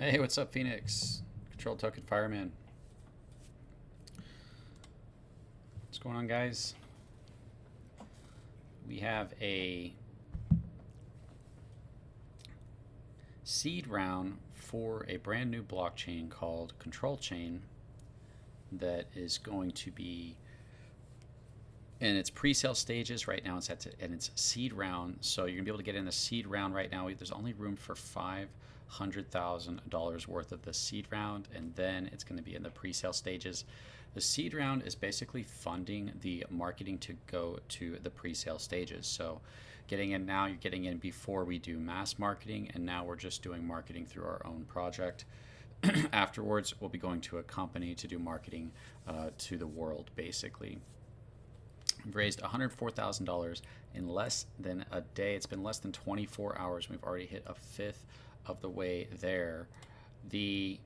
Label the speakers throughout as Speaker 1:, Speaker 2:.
Speaker 1: Hey, what's up, Phoenix? Control Token Fireman. What's going on, guys? We have a seed round for a brand new blockchain called Control Chain that is going to be in its pre-sale stages right now. It's in its seed round, so you're gonna be able to get in a seed round right now. There's only room for $500,000 worth of the seed round, and then it's going to be in the pre-sale stages. The seed round is basically funding the marketing to go to the pre-sale stages. So getting in now, you're getting in before we do mass marketing, and now we're just doing marketing through our own project. Afterwards, we'll be going to a company to do marketing to the world, basically. We've raised $104,000 in less than a day. It's been less than 24 hours. We've already hit a fifth of the way there. The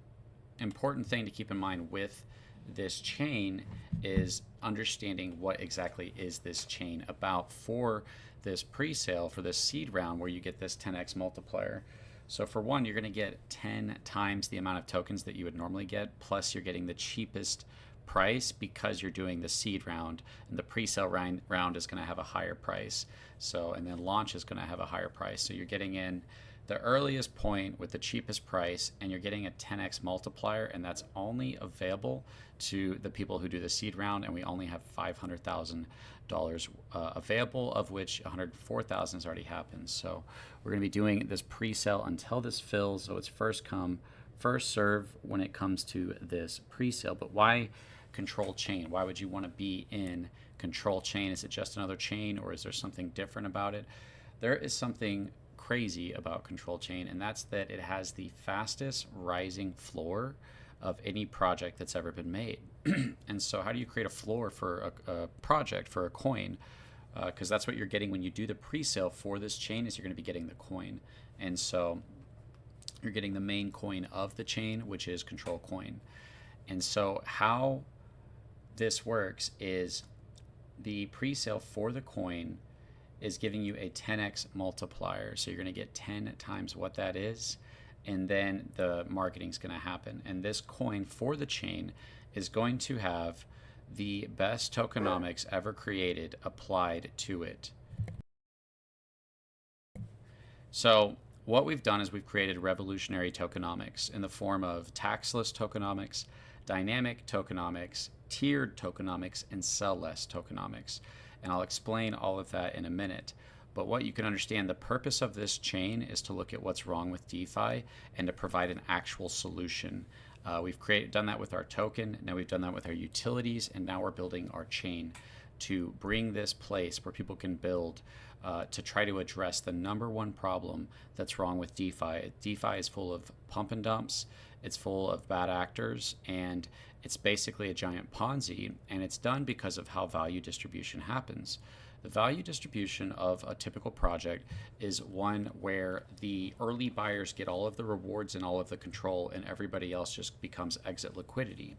Speaker 1: important thing to keep in mind with this chain is understanding what exactly is this chain about for this pre-sale, for this seed round where you get this 10x multiplier. So for one, you're going to get 10 times the amount of tokens that you would normally get, plus you're getting the cheapest price because you're doing the seed round, and the pre-sale round is going to have a higher price. So, and then launch is going to have a higher price. So you're getting in the earliest point with the cheapest price, and you're getting a 10x multiplier, and that's only available to the people who do the seed round, and we only have $500,000 available, of which 104,000 has already happened. So we're going to be doing this pre-sale until this fills, so it's first come, first serve when it comes to this pre-sale. But why Control Chain? Why would you want to be in Control Chain? Is it just another chain, or is there something different about it? There is something crazy about Control Chain, and that's that it has the fastest rising floor of any project that's ever been made. And so how do you create a floor for a project, for a coin? Because that's what you're getting when you do the pre-sale for this chain, is you're going to be getting the coin. And so you're getting the main coin of the chain, which is Control Coin. And so how this works is the pre-sale for the coin is giving you a 10x multiplier. So you're going to get 10 times what that is, and then the marketing is going to happen. And this coin for the chain is going to have the best tokenomics ever created applied to it. So what we've done is we've created revolutionary tokenomics in the form of taxless tokenomics, dynamic tokenomics, tiered tokenomics, and sell-less tokenomics. And I'll explain all of that in a minute. But what you can understand, the purpose of this chain is to look at what's wrong with DeFi and to provide an actual solution. We've done that with our token, now we've done that with our utilities, and now we're building our chain to bring this place where people can build to try to address the #1 problem that's wrong with DeFi. DeFi is full of pump and dumps, it's full of bad actors, and it's basically a giant Ponzi, and it's done because of how value distribution happens. The value distribution of a typical project is one where the early buyers get all of the rewards and all of the control, and everybody else just becomes exit liquidity.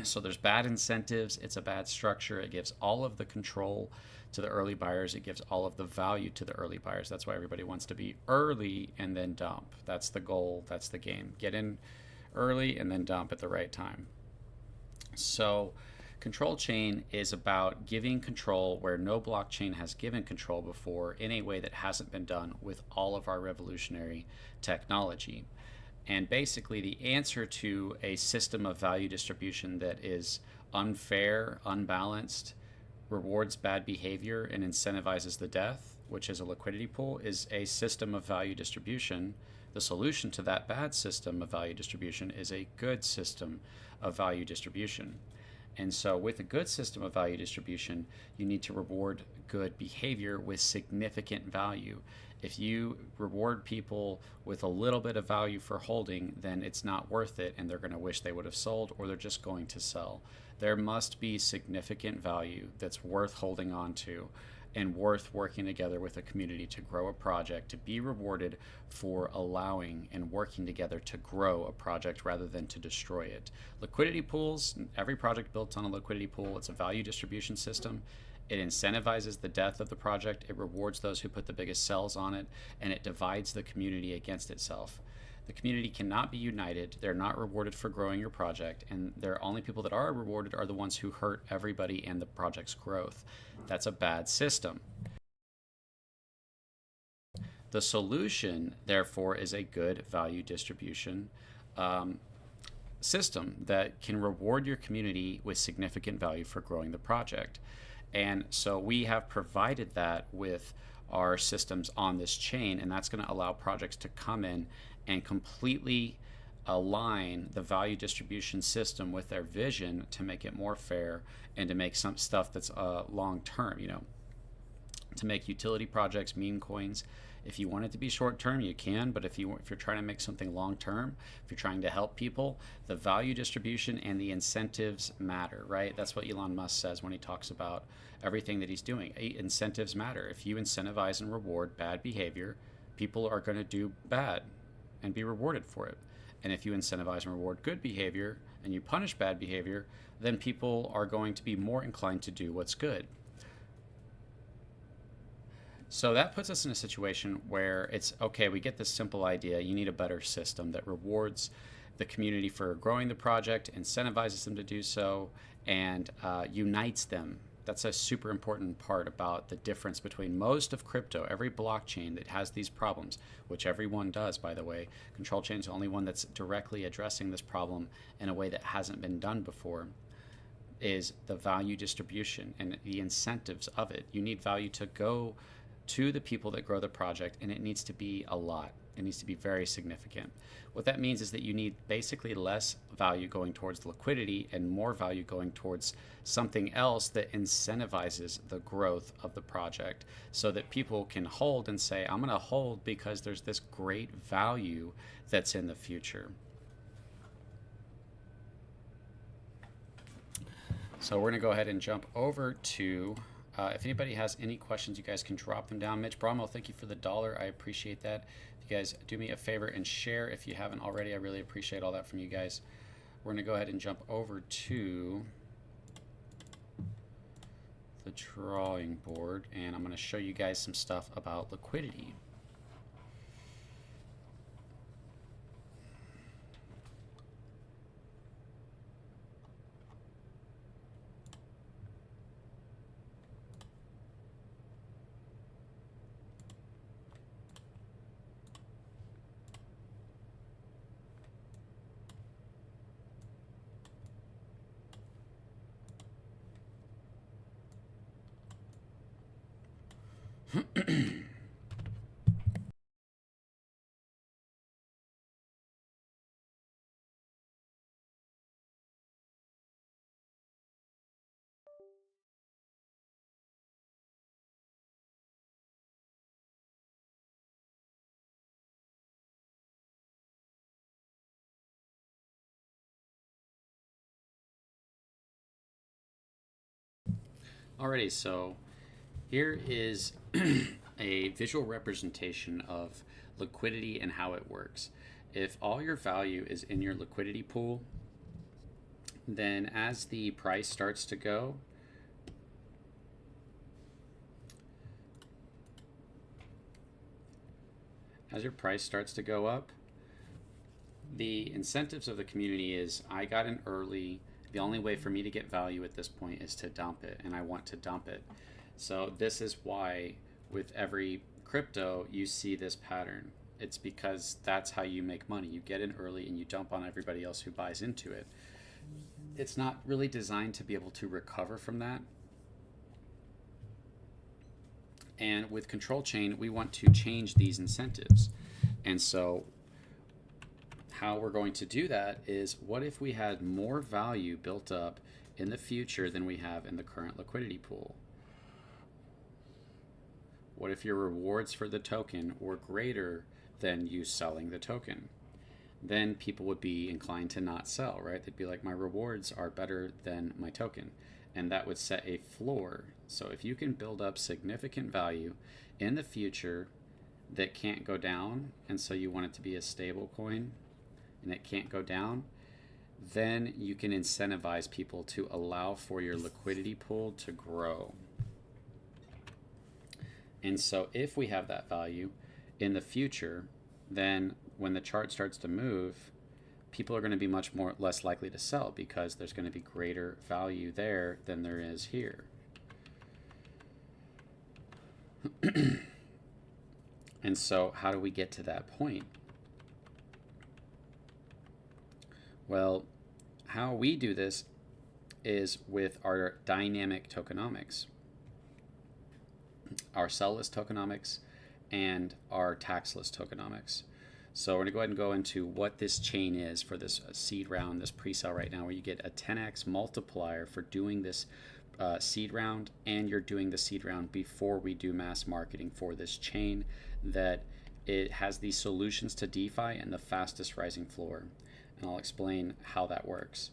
Speaker 1: So there's bad incentives, it's a bad structure, it gives all of the control to the early buyers, it gives all of the value to the early buyers. That's why everybody wants to be early and then dump. That's the goal, that's the game. Get in early and then dump at the right time. So Control Chain is about giving control where no blockchain has given control before in a way that hasn't been done with all of our revolutionary technology. And basically the answer to a system of value distribution that is unfair, unbalanced, rewards bad behavior, and incentivizes the death, which is a liquidity pool, is a system of value distribution. The solution to that bad system of value distribution is a good system of value distribution. And so with a good system of value distribution, you need to reward good behavior with significant value. If you reward people with a little bit of value for holding, then it's not worth it, and they're going to wish they would have sold, or they're just going to sell. There must be significant value that's worth holding on to and worth working together with a community to grow a project, to be rewarded for allowing and working together to grow a project rather than to destroy it. Liquidity pools, every project built on a liquidity pool, it's a value distribution system. It incentivizes the death of the project, it rewards those who put the biggest cells on it, and it divides the community against itself. The community cannot be united. They're not rewarded for growing your project, and the only people that are rewarded are the ones who hurt everybody and the project's growth. That's a bad system. The solution, therefore, is a good value distribution system that can reward your community with significant value for growing the project. And so we have provided that with our systems on this chain, and that's going to allow projects to come in and completely align the value distribution system with their vision to make it more fair and to make some stuff that's long term, to make utility projects meme coins. If you want it to be short term, you can, but if you're trying to make something long term, if you're trying to help people, the value distribution and the incentives matter, right? That's what Elon Musk says when he talks about everything that he's doing. Incentives matter. If you incentivize and reward bad behavior, people are going to do bad and be rewarded for it. And if you incentivize and reward good behavior and you punish bad behavior, then people are going to be more inclined to do what's good. So that puts us in a situation where it's okay, we get this simple idea. You need a better system that rewards the community for growing the project, incentivizes them to do so, and unites them. That's a super important part about the difference between most of crypto, every blockchain that has these problems, which everyone does, by the way. Control chain is the only one that's directly addressing this problem in a way that hasn't been done before, is the value distribution and the incentives of it. You need value to go to the people that grow the project, and it needs to be a lot. It needs to be very significant. What that means is that you need basically less value going towards liquidity and more value going towards something else that incentivizes the growth of the project so that people can hold and say, I'm going to hold because there's this great value that's in the future. So we're going to go ahead and jump over to if anybody has any questions, you guys can drop them down. Mitch Bromwell, thank you for the $1. I appreciate that. If you guys do me a favor and share if you haven't already, I really appreciate all that from you guys. We're going to go ahead and jump over to the drawing board, and I'm going to show you guys some stuff about liquidity. Alrighty, so here is a visual representation of liquidity and how it works. If all your value is in your liquidity pool, then as the price starts to go, as your price starts to go up, the incentives of the community is, I got in early. The only way for me to get value at this point is to dump it, and I want to dump it. So this is why with every crypto you see this pattern. It's because that's how you make money. You get in early and you dump on everybody else who buys into it. It's not really designed to be able to recover from that. And with control chain, we want to change these incentives. And so how we're going to do that is, what if we had more value built up in the future than we have in the current liquidity pool? What if your rewards for the token were greater than you selling the token? Then people would be inclined to not sell, right? They'd be like, my rewards are better than my token. And that would set a floor. So if you can build up significant value in the future that can't go down, and so you want it to be a stable coin, and it can't go down, then you can incentivize people to allow for your liquidity pool to grow. And so if we have that value in the future, then when the chart starts to move, people are going to be much less likely to sell because there's going to be greater value there than there is here. And so how do we get to that point? Well, how we do this is with our dynamic tokenomics, our sell-less tokenomics, and our taxless tokenomics. So we're going to go ahead and go into what this chain is for this seed round, this pre-sale right now, where you get a 10x multiplier for doing this seed round, and you're doing the seed round before we do mass marketing for this chain, that it has these solutions to DeFi and the fastest rising floor. And I'll explain how that works.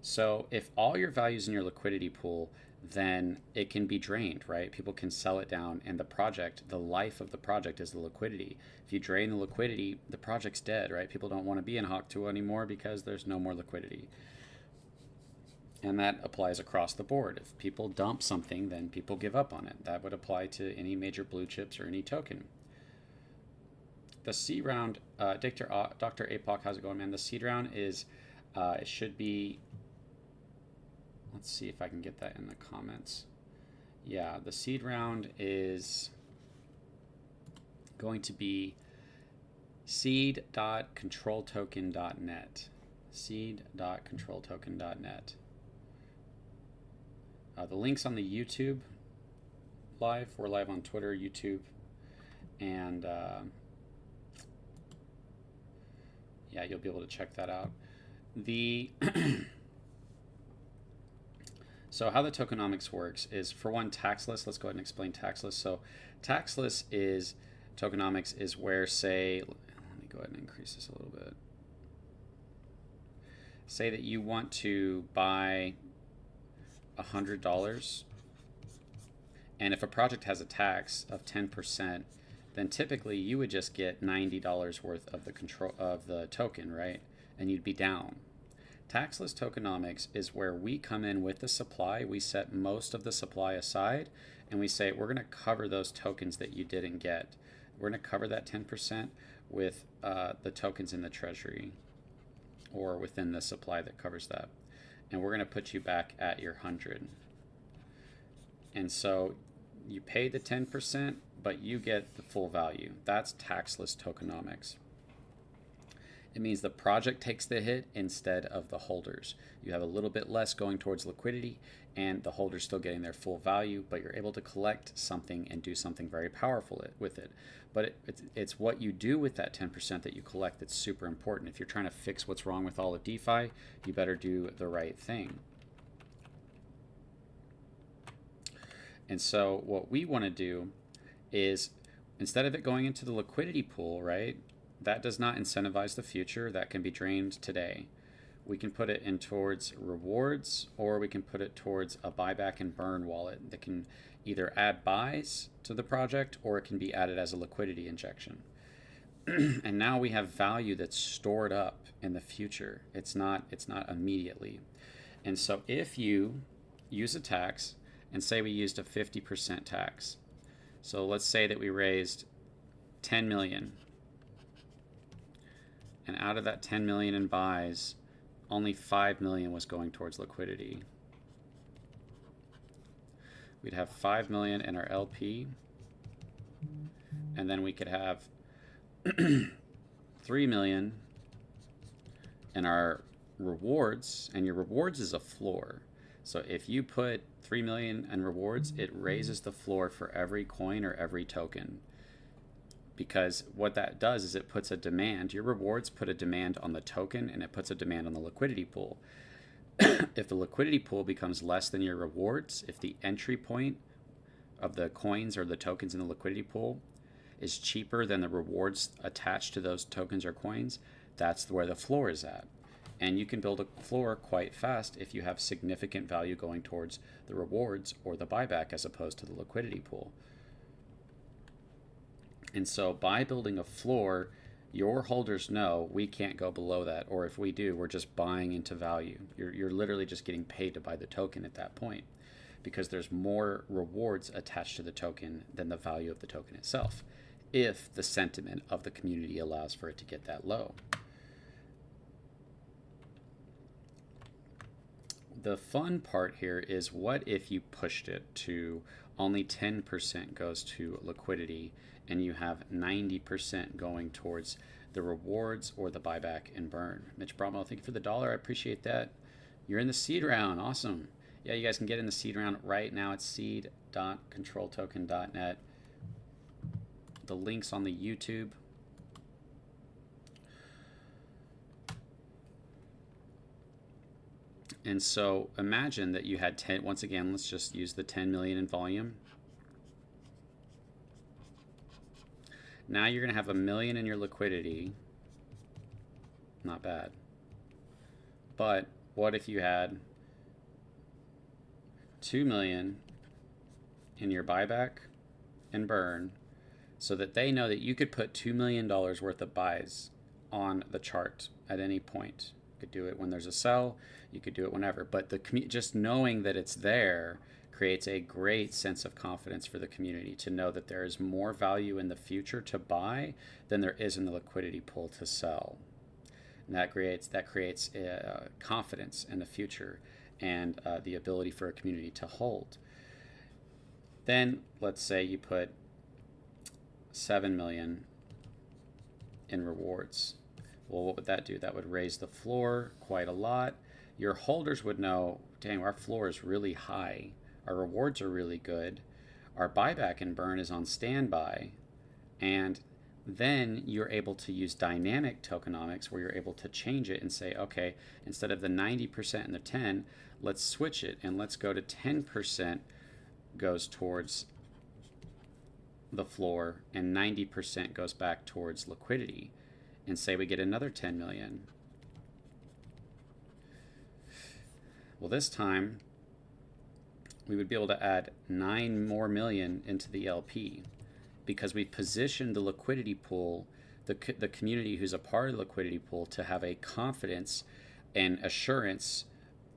Speaker 1: So if all your value is in your liquidity pool, then it can be drained, right? People can sell it down, and the project, the life of the project is the liquidity. If you drain the liquidity, the project's dead, right? People don't want to be in Hawk2 anymore because there's no more liquidity. And that applies across the board. If people dump something, then people give up on it. That would apply to any major blue chips or any token. The seed round, Dr. APOC, how's it going, man? The seed round is, it should be, let's see if I can get that in the comments. Yeah, the seed round is going to be seed.controltoken.net. Seed.controltoken.net. The link's on the YouTube live. We're live on Twitter, YouTube, and yeah, you'll be able to check that out. So how the tokenomics works is, for one, taxless. Let's go ahead and explain taxless. So taxless is, tokenomics is where, say, let me go ahead and increase this a little bit. Say that you want to buy $100, and if a project has a tax of 10%, then typically you would just get $90 worth of the token, right? And you'd be down. Taxless tokenomics is where we come in with the supply. We set most of the supply aside, and we say we're going to cover those tokens that you didn't get. We're going to cover that 10% with the tokens in the treasury, or within the supply that covers that. And we're going to put you back at your 100. And so you pay the 10%, but you get the full value. That's taxless tokenomics. It means the project takes the hit instead of the holders. You have a little bit less going towards liquidity, and the holders still getting their full value, but you're able to collect something and do something very powerful with it. But it's what you do with that 10% that you collect that's super important. If you're trying to fix what's wrong with all of DeFi, you better do the right thing. And so what we want to do is, instead of it going into the liquidity pool, right, that does not incentivize the future. That can be drained today. We can put it in towards rewards, or we can put it towards a buyback and burn wallet that can either add buys to the project, or it can be added as a liquidity injection. And now we have value that's stored up in the future. It's not immediately. And so if you use a tax, and say we used a 50% tax, so let's say that we raised 10 million, and out of that 10 million in buys, only 5 million was going towards liquidity. We'd have 5 million in our LP, and then we could have 3 million in our rewards, and your rewards is a floor. So if you put 3 million in rewards, it raises the floor for every coin or every token. Because what that does is it puts a demand, your rewards put a demand on the token, and it puts a demand on the liquidity pool. If the liquidity pool becomes less than your rewards, if the entry point of the coins or the tokens in the liquidity pool is cheaper than the rewards attached to those tokens or coins, that's where the floor is at. And you can build a floor quite fast if you have significant value going towards the rewards or the buyback as opposed to the liquidity pool. And so by building a floor, your holders know we can't go below that, or if we do, we're just buying into value. You're literally just getting paid to buy the token at that point, because there's more rewards attached to the token than the value of the token itself. if the sentiment of the community allows for it to get that low. The fun part here is, what if you pushed it to only 10% goes to liquidity and you have 90% going towards the rewards or the buyback and burn? Mitch Bromwell, thank you for the $1. I appreciate that. You're in the seed round. Awesome. Yeah, you guys can get in the seed round right now at seed.controltoken.net. The link's on the YouTube. And so imagine that you had 10, once again, let's just use the 10 million in volume. Now you're going to have $1 million in your liquidity. Not bad. But what if you had 2 million in your buyback and burn, so that they know that you could put $2 million worth of buys on the chart at any point? You could do it when there's a sell, you could do it whenever, but just knowing that it's there creates a great sense of confidence for the community to know that there is more value in the future to buy than there is in the liquidity pool to sell. And that creates confidence in the future and the ability for a community to hold. Then let's say you put 7 million in rewards. Well, what would that do? That would raise the floor quite a lot. Your holders would know, dang, our floor is really high. Our rewards are really good. Our buyback and burn is on standby. And then you're able to use dynamic tokenomics, where you're able to change it and say, okay, instead of the 90% and the 10, let's switch it and let's go to 10% goes towards the floor and 90% goes back towards liquidity, and say we get another 10 million. Well, this time we would be able to add 9 more million into the LP, because we positioned the liquidity pool, the community who's a part of the liquidity pool, to have a confidence and assurance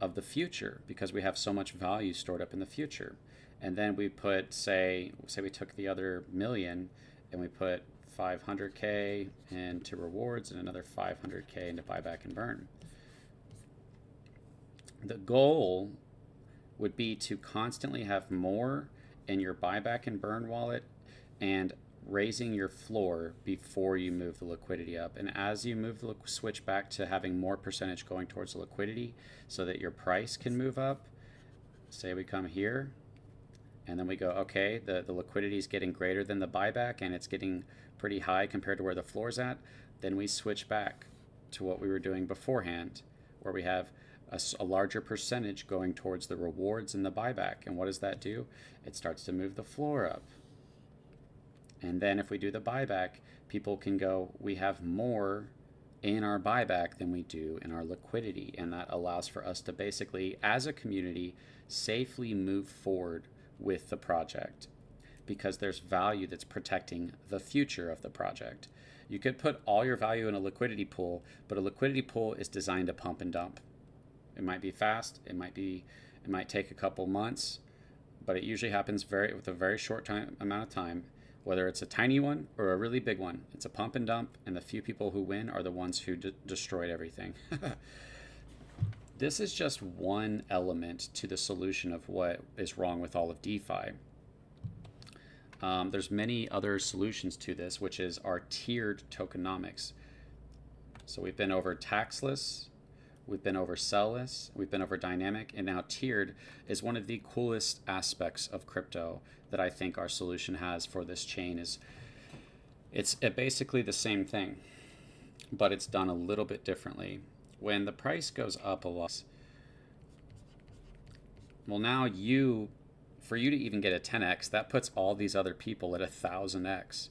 Speaker 1: of the future, because we have so much value stored up in the future. And then we put, say we took the other million and we put 500K into rewards and another 500K into buyback and burn. The goal would be to constantly have more in your buyback and burn wallet and raising your floor before you move the liquidity up. And as you move the switch back to having more percentage going towards the liquidity so that your price can move up, say we come here and then we go, okay, the liquidity is getting greater than the buyback and it's getting pretty high compared to where the floor's at, then we switch back to what we were doing beforehand, where we have a larger percentage going towards the rewards and the buyback. And what does that do? It starts to move the floor up. And then if we do the buyback, people can go, we have more in our buyback than we do in our liquidity. And that allows for us to basically, as a community, safely move forward with the project, because there's value that's protecting the future of the project. You could put all your value in a liquidity pool, but a liquidity pool is designed to pump and dump. It might be fast, it might take a couple months, but it usually happens with a very short amount of time. Whether it's a tiny one or a really big one, it's a pump and dump, and the few people who win are the ones who destroyed everything. This is just one element to the solution of what is wrong with all of DeFi. There's many other solutions to this, which is our tiered tokenomics. So we've been over taxless, we've been over sellless, we've been over dynamic, and now tiered is one of the coolest aspects of crypto that I think our solution has for this chain. It's basically the same thing, but it's done a little bit differently. When the price goes up a lot, well, now for you to even get a 10x, that puts all these other people at 1,000x.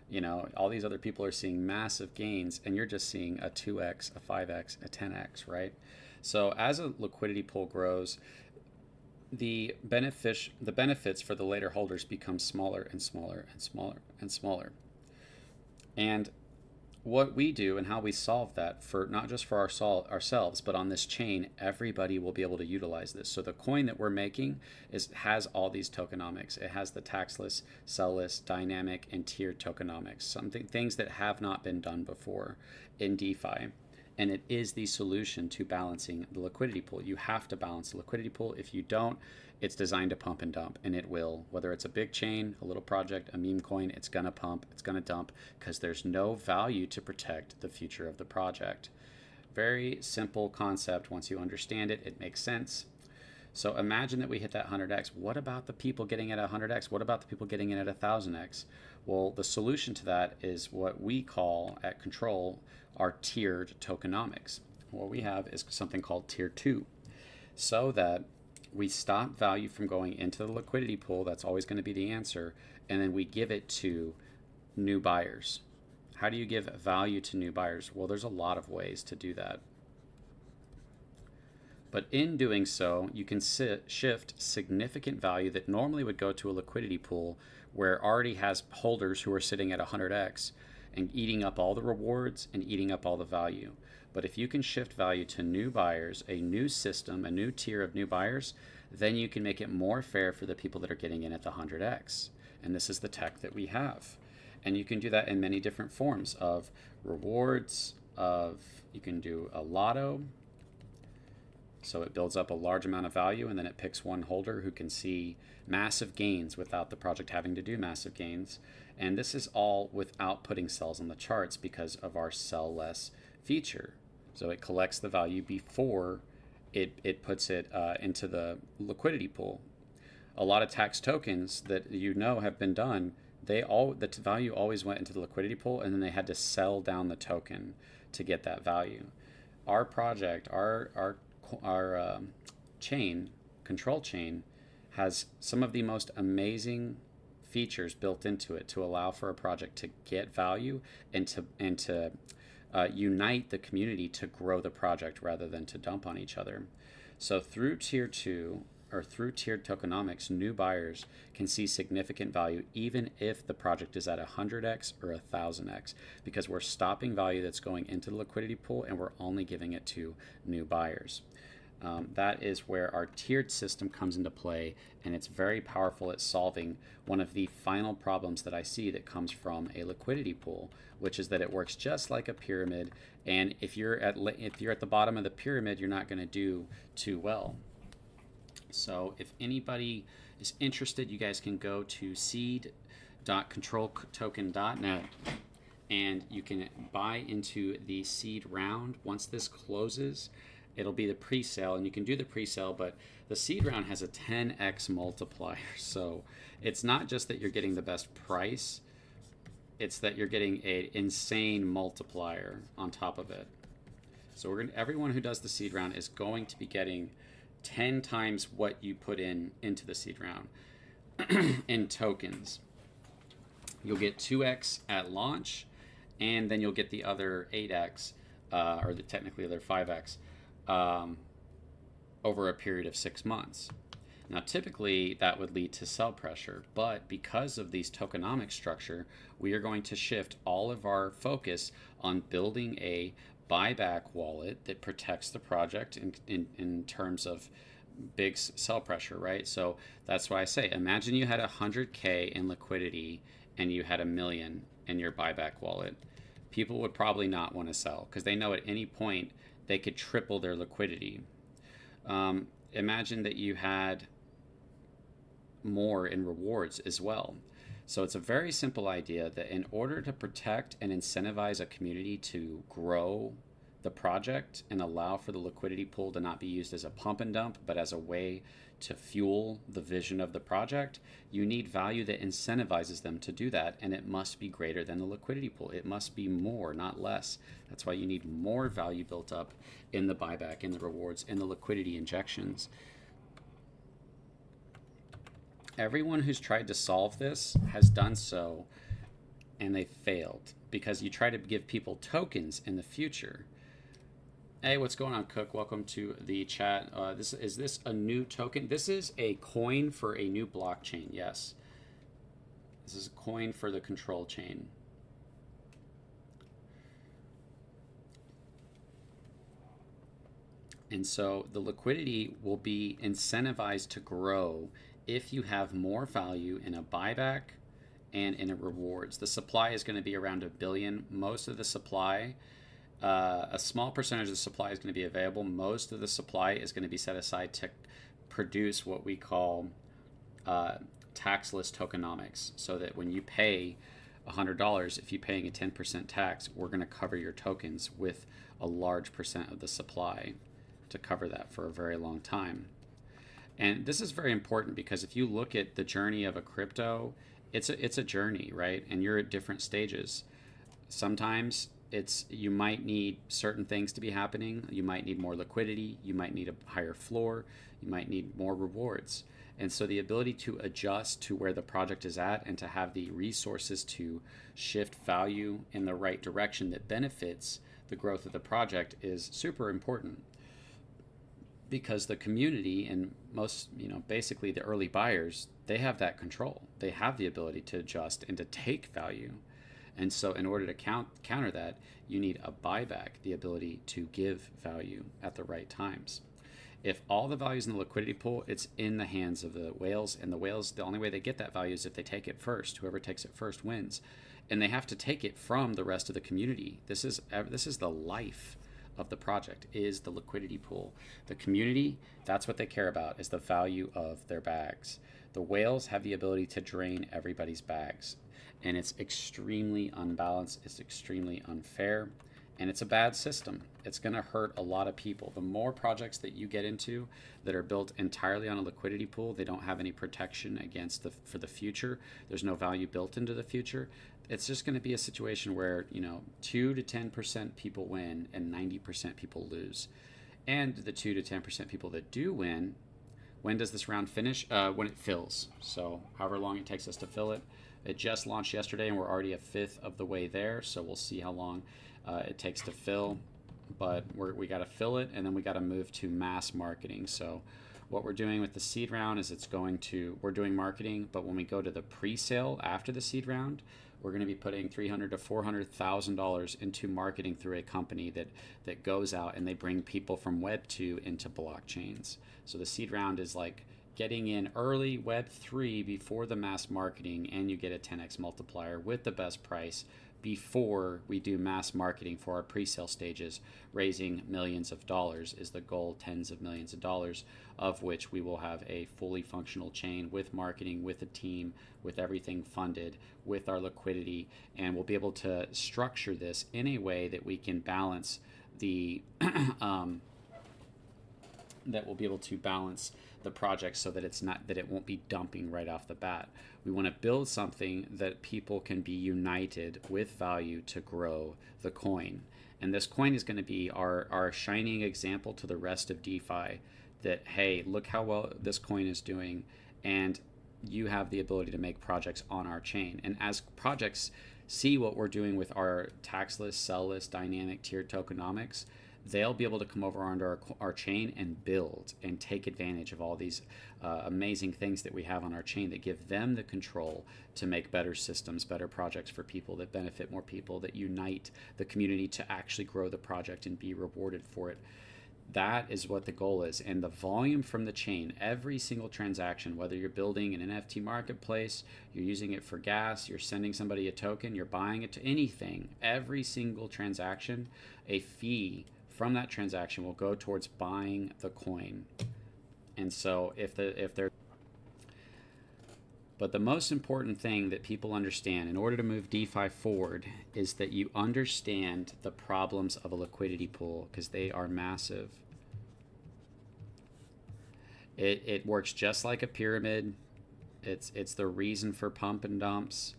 Speaker 1: You know, all these other people are seeing massive gains, and you're just seeing a 2x, a 5x, a 10x, right? So as a liquidity pool grows, the benefits for the later holders become smaller and smaller and smaller and smaller. And what we do and how we solve that, for not just for ourselves, but on this chain, everybody will be able to utilize this. So the coin that we're making has all these tokenomics. It has the taxless, sellless, dynamic, and tiered tokenomics, things that have not been done before in DeFi. And it is the solution to balancing the liquidity pool. You have to balance the liquidity pool. If you don't, it's designed to pump and dump, and it will. Whether it's a big chain, a little project, a meme coin, it's going to pump, it's going to dump, because there's no value to protect the future of the project. Very simple concept. Once you understand it, it makes sense. So imagine that we hit that 100x. What about the people getting at 100x? What about the people getting in at 1000x? Well, the solution to that is what we call at Control our tiered tokenomics. What we have is something called tier 2, so that we stop value from going into the liquidity pool. That's always going to be the answer. And then we give it to new buyers. How do you give value to new buyers? Well, there's a lot of ways to do that. But in doing so, you can shift significant value that normally would go to a liquidity pool where it already has holders who are sitting at 100x and eating up all the rewards and eating up all the value. But if you can shift value to new buyers, a new system, a new tier of new buyers, then you can make it more fair for the people that are getting in at the 100x. And this is the tech that we have. And you can do that in many different forms of rewards, you can do a lotto. So it builds up a large amount of value, and then it picks one holder who can see massive gains without the project having to do massive gains. And this is all without putting cells on the charts because of our sell less feature. So it collects the value before it puts it into the liquidity pool. A lot of tax tokens that have been done, the value always went into the liquidity pool, and then they had to sell down the token to get that value. Our project, our chain, control chain, has some of the most amazing features built into it to allow for a project to get value and to unite the community to grow the project rather than to dump on each other. So through tier 2 or through tiered tokenomics, new buyers can see significant value even if the project is at 100x or 1000x, because we're stopping value that's going into the liquidity pool and we're only giving it to new buyers. That is where our tiered system comes into play, and it's very powerful at solving one of the final problems that I see that comes from a liquidity pool, which is that it works just like a pyramid, and if you're at the bottom of the pyramid, you're not going to do too well. So if anybody is interested, you guys can go to seed.controltoken.net and you can buy into the seed round. Once this closes, it'll be the pre-sale, and you can do the pre-sale, but the seed round has a 10x multiplier. So it's not just that you're getting the best price, it's that you're getting an insane multiplier on top of it. So everyone who does the seed round is going to be getting 10 times what you put into the seed round in tokens. You'll get 2x at launch, and then you'll get the other 8x, or technically the other 5x, over a period of 6 months. Now, typically that would lead to sell pressure, but because of these tokenomic structure, we are going to shift all of our focus on building a buyback wallet that protects the project in terms of big sell pressure, right? So that's why I say, imagine you had 100K in liquidity and you had $1 million in your buyback wallet. People would probably not want to sell because they know at any point they could triple their liquidity. Imagine that you had more in rewards as well. So it's a very simple idea that in order to protect and incentivize a community to grow the project and allow for the liquidity pool to not be used as a pump and dump, but as a way to fuel the vision of the project, you need value that incentivizes them to do that, and it must be greater than the liquidity pool. It must be more, not less. That's why you need more value built up in the buyback, in the rewards, in the liquidity injections. Everyone who's tried to solve this has done so, and they failed, because you try to give people tokens in the future. Hey, what's going on, Cook? Welcome to the chat. Is this a new token? This is a coin for a new blockchain, yes. This is a coin for the control chain. And so the liquidity will be incentivized to grow if you have more value in a buyback and in a rewards. The supply is going to be around 1 billion. Most of the supply, a small percentage of the supply is going to be available. Most of the supply is going to be set aside to produce what we call taxless tokenomics, so that when you pay $100, if you're paying a 10% tax, we're going to cover your tokens with a large percent of the supply to cover that for a very long time. And this is very important because if you look at the journey of a crypto, it's a journey, right? And you're at different stages. Sometimes you might need certain things to be happening. You might need more liquidity. You might need a higher floor. You might need more rewards. And so the ability to adjust to where the project is at and to have the resources to shift value in the right direction that benefits the growth of the project is super important, because the community and most, basically the early buyers, they have that control. They have the ability to adjust and to take value. And so in order to counter that, you need a buyback, the ability to give value at the right times. If all the value is in the liquidity pool, it's in the hands of the whales, and the whales, the only way they get that value is if they take it first. Whoever takes it first wins. And they have to take it from the rest of the community. This is the life of the project, is the liquidity pool. The community, that's what they care about, is the value of their bags. The whales have the ability to drain everybody's bags. And it's extremely unbalanced, it's extremely unfair, and it's a bad system. It's going to hurt a lot of people. The more projects that you get into that are built entirely on a liquidity pool, they don't have any protection against for the future. There's no value built into the future. It's just going to be a situation where 2 to 10% people win and 90% people lose. And the 2 to 10% people that do win, when does this round finish? When it fills. So however long it takes us to fill it. It just launched yesterday and we're already a fifth of the way there, so we'll see how long it takes to fill. But we got to fill it, and then we got to move to mass marketing. So what we're doing with the seed round is we're doing marketing, but when we go to the pre-sale after the seed round, we're going to be putting $300,000 to $400,000 into marketing through a company that goes out and they bring people from Web 2 into blockchains. So the seed round is like getting in early Web 3 before the mass marketing, and you get a 10x multiplier with the best price before we do mass marketing for our pre-sale stages. Raising millions of dollars is the goal, tens of millions of dollars, of which we will have a fully functional chain with marketing, with a team, with everything funded, with our liquidity, and we'll be able to structure this in a way that we can balance the the project so that it won't be dumping right off the bat. We want to build something that people can be united with value to grow the coin. And this coin is going to be our shining example to the rest of DeFi that, hey, look how well this coin is doing, and you have the ability to make projects on our chain. And as projects see what we're doing with our taxless, sell-less, dynamic, tiered tokenomics, they'll be able to come over onto our chain and build and take advantage of all these amazing things that we have on our chain that give them the control to make better systems, better projects for people that benefit more people, that unite the community to actually grow the project and be rewarded for it. That is what the goal is. And the volume from the chain, every single transaction, whether you're building an NFT marketplace, you're using it for gas, you're sending somebody a token, you're buying it to anything, every single transaction, a fee from that transaction will go towards buying the coin. And so but the most important thing that people understand in order to move DeFi forward is that you understand the problems of a liquidity pool, because they are massive. It works just like a pyramid. It's the reason for pump and dumps.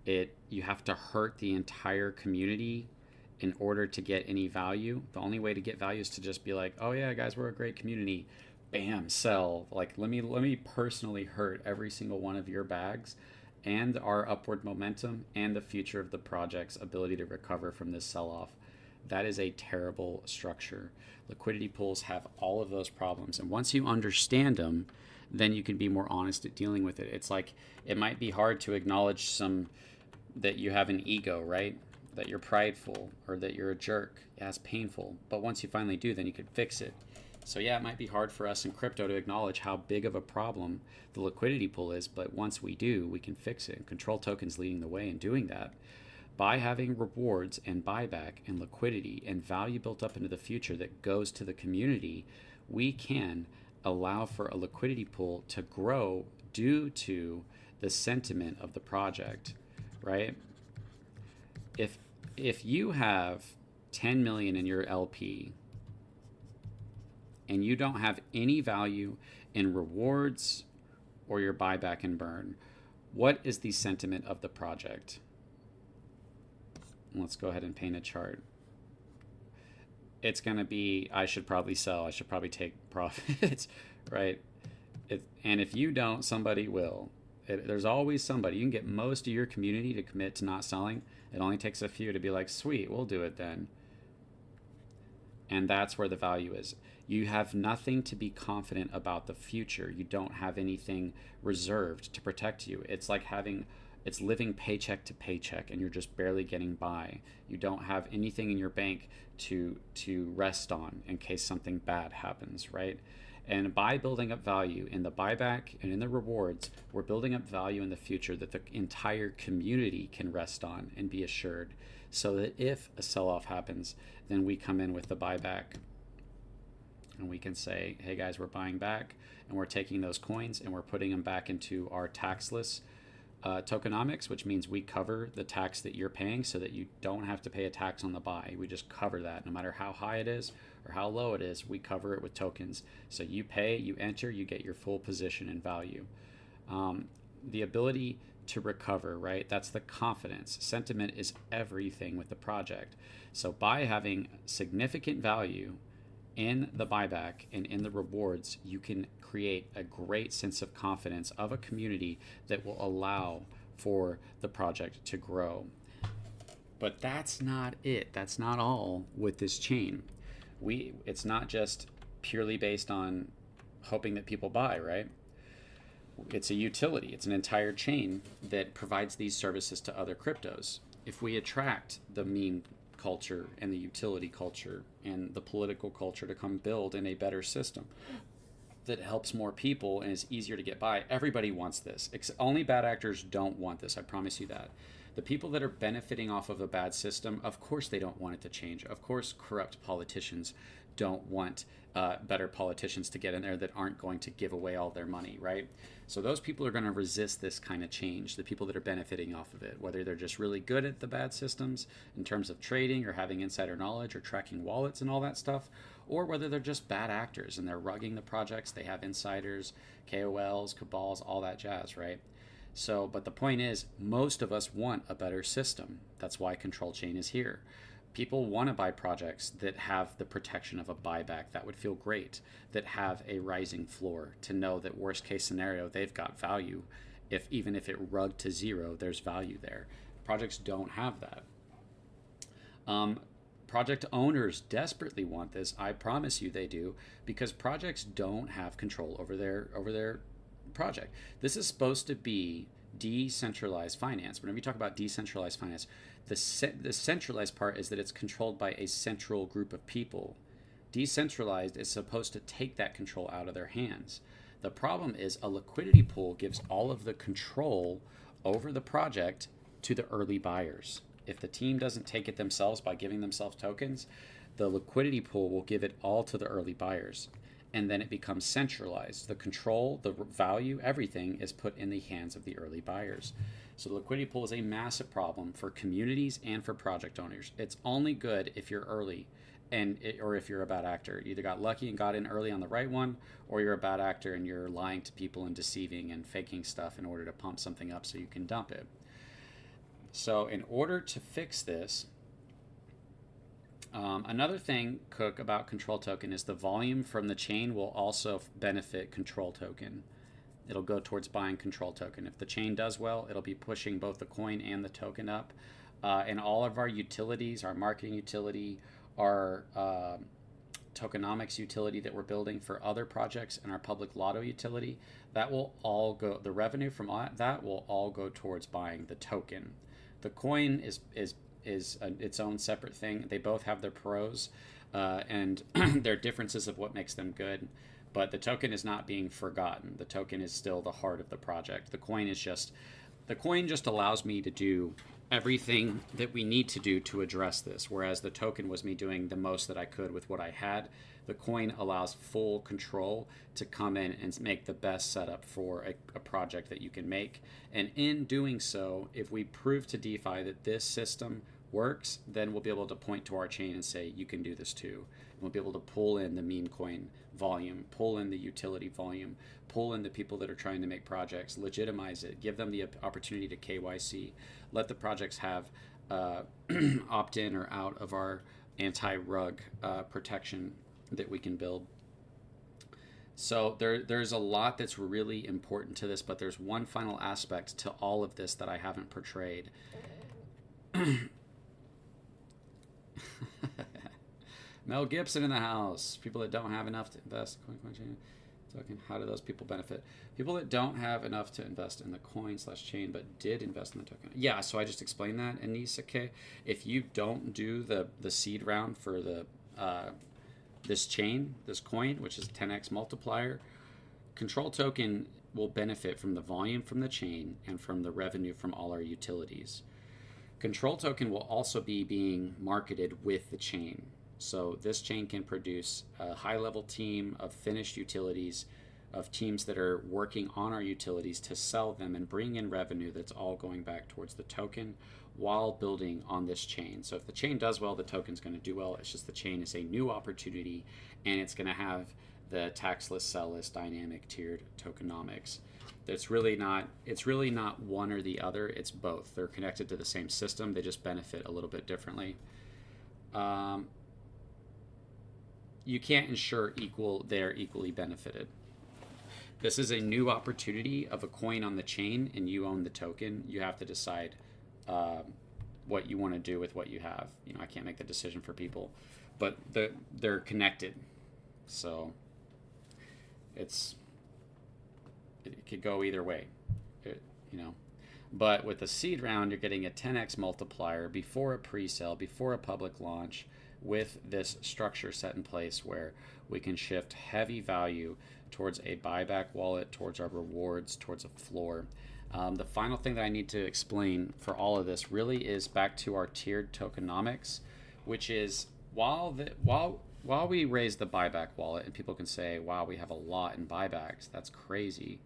Speaker 1: You have to hurt the entire community in order to get any value. The only way to get value is to just be like, oh yeah, guys, we're a great community. Bam, sell. Like, let me personally hurt every single one of your bags and our upward momentum and the future of the project's ability to recover from this sell-off. That is a terrible structure. Liquidity pools have all of those problems. And once you understand them, then you can be more honest at dealing with it. It's like, it might be hard to acknowledge that you have an ego, right? that you're prideful, or that you're a jerk. Yeah, it's painful. But once you finally do, then you can fix it. So yeah, it might be hard for us in crypto to acknowledge how big of a problem the liquidity pool is, but once we do, we can fix it. And Control Token's leading the way in doing that. By having rewards and buyback and liquidity and value built up into the future that goes to the community, we can allow for a liquidity pool to grow due to the sentiment of the project, right? If you have 10 million in your LP and you don't have any value in rewards or your buyback and burn, what is the sentiment of the project? Let's go ahead and paint a chart. It's going to be, I should probably sell. I should probably take profits, right? And if you don't, somebody will. There's always somebody. You can get most of your community to commit to not selling. It only takes a few to be like, sweet, we'll do it then. And that's where the value is. You have nothing to be confident about the future. You don't have anything reserved to protect you. It's like it's living paycheck to paycheck, and you're just barely getting by. You don't have anything in your bank to rest on in case something bad happens, right? And by building up value in the buyback and in the rewards, we're building up value in the future that the entire community can rest on and be assured, so that if a sell-off happens, then we come in with the buyback and we can say, hey guys, we're buying back, and we're taking those coins and we're putting them back into our taxless tokenomics, which means we cover the tax that you're paying so that you don't have to pay a tax on the buy. We just cover that. No matter how high it is or how low it is, we cover it with tokens. So you pay, you enter, you get your full position and value. The ability to recover, right? That's the confidence. Sentiment is everything with the project. So by having significant value in the buyback and in the rewards, you can create a great sense of confidence of a community that will allow for the project to grow. But that's not it. That's not all with this chain. It's not just purely based on hoping that people buy, right? It's a utility. It's an entire chain that provides these services to other cryptos. If we attract the meme culture and the utility culture and the political culture to come build in a better system that helps more people and is easier to get by, everybody wants this. Only bad actors don't want this, I promise you that. The people that are benefiting off of a bad system, of course they don't want it to change. Of course corrupt politicians don't want better politicians to get in there that aren't going to give away all their money, right? So those people are going to resist this kind of change, the people that are benefiting off of it, whether they're just really good at the bad systems in terms of trading or having insider knowledge or tracking wallets and all that stuff, or whether they're just bad actors and they're rugging the projects, they have insiders, KOLs, cabals, all that jazz, right? So, but the point is, most of us want a better system. That's why Control Chain is here. People want to buy projects that have the protection of a buyback. That would feel great. That have a rising floor, to know that worst case scenario, they've got value. Even if it rugged to zero, there's value there. Projects don't have that. Project owners desperately want this. I promise you they do, because projects don't have control over their project. This is supposed to be decentralized finance. Whenever you talk about decentralized finance, the centralized part is that it's controlled by a central group of people. Decentralized is supposed to take that control out of their hands. The problem is a liquidity pool gives all of the control over the project to the early buyers. If the team doesn't take it themselves by giving themselves tokens, the liquidity pool will give it all to the early buyers. And then it becomes centralized. The control, the value, everything is put in the hands of the early buyers. So the liquidity pool is a massive problem for communities and for project owners. It's only good if you're early or if you're a bad actor. You either got lucky and got in early on the right one, or you're a bad actor and you're lying to people and deceiving and faking stuff in order to pump something up so you can dump it. So in order to fix this, another thing, Cook, about Control Token is the volume from the chain will also benefit Control Token. It'll go towards buying Control Token. If the chain does well, it'll be pushing both the coin and the token up. And all of our utilities, our marketing utility, our tokenomics utility that we're building for other projects, and our public lotto utility, that will all go, the revenue from that will all go towards buying the token. The coin is is its own separate thing. They both have their pros and their differences of what makes them good. But the token is not being forgotten. The token is still the heart of the project. The coin just allows me to do everything that we need to do to address this, whereas the token was me doing the most that I could with what I had. The coin allows full control to come in and make the best setup for a project that you can make. And in doing so, if we prove to DeFi that this system works, then we'll be able to point to our chain and say, you can do this too. And we'll be able to pull in the meme coin volume, pull in the utility volume, pull in the people that are trying to make projects, legitimize it, give them the opportunity to KYC, let the projects have opt-in or out of our anti-rug protection that we can build. So there's a lot that's really important to this, but there's one final aspect to all of this that I haven't portrayed. Mel Gibson in the house. People that don't have enough to invest in coin token. How do those people benefit? People that don't have enough to invest in the coin/chain but did invest in the token. Yeah, so I just explained that, Anisake. If you don't do the seed round for the this chain, this coin, which is 10X Multiplier, Control Token will benefit from the volume from the chain and from the revenue from all our utilities. Control Token will also be being marketed with the chain. So this chain can produce a high-level team of finished utilities, of teams that are working on our utilities to sell them and bring in revenue that's all going back towards the token while building on this chain. So if the chain does well, the token's going to do well. It's just the chain is a new opportunity, and it's going to have the taxless, sell-less, dynamic, tiered tokenomics. It's really not one or the other. It's both. They're connected to the same system. They just benefit a little bit differently. You can't ensure they're equally benefited. This is a new opportunity of a coin on the chain, and you own the token. You have to decide what you want to do with what you have. You know, I can't make the decision for people, but they're connected. So it could go either way, But with the seed round, you're getting a 10x multiplier before a pre-sale, before a public launch, with this structure set in place where we can shift heavy value towards a buyback wallet, towards our rewards, towards a floor. The final thing that I need to explain for all of this really is back to our tiered tokenomics, which is while we raise the buyback wallet, and people can say, wow, we have a lot in buybacks, that's crazy,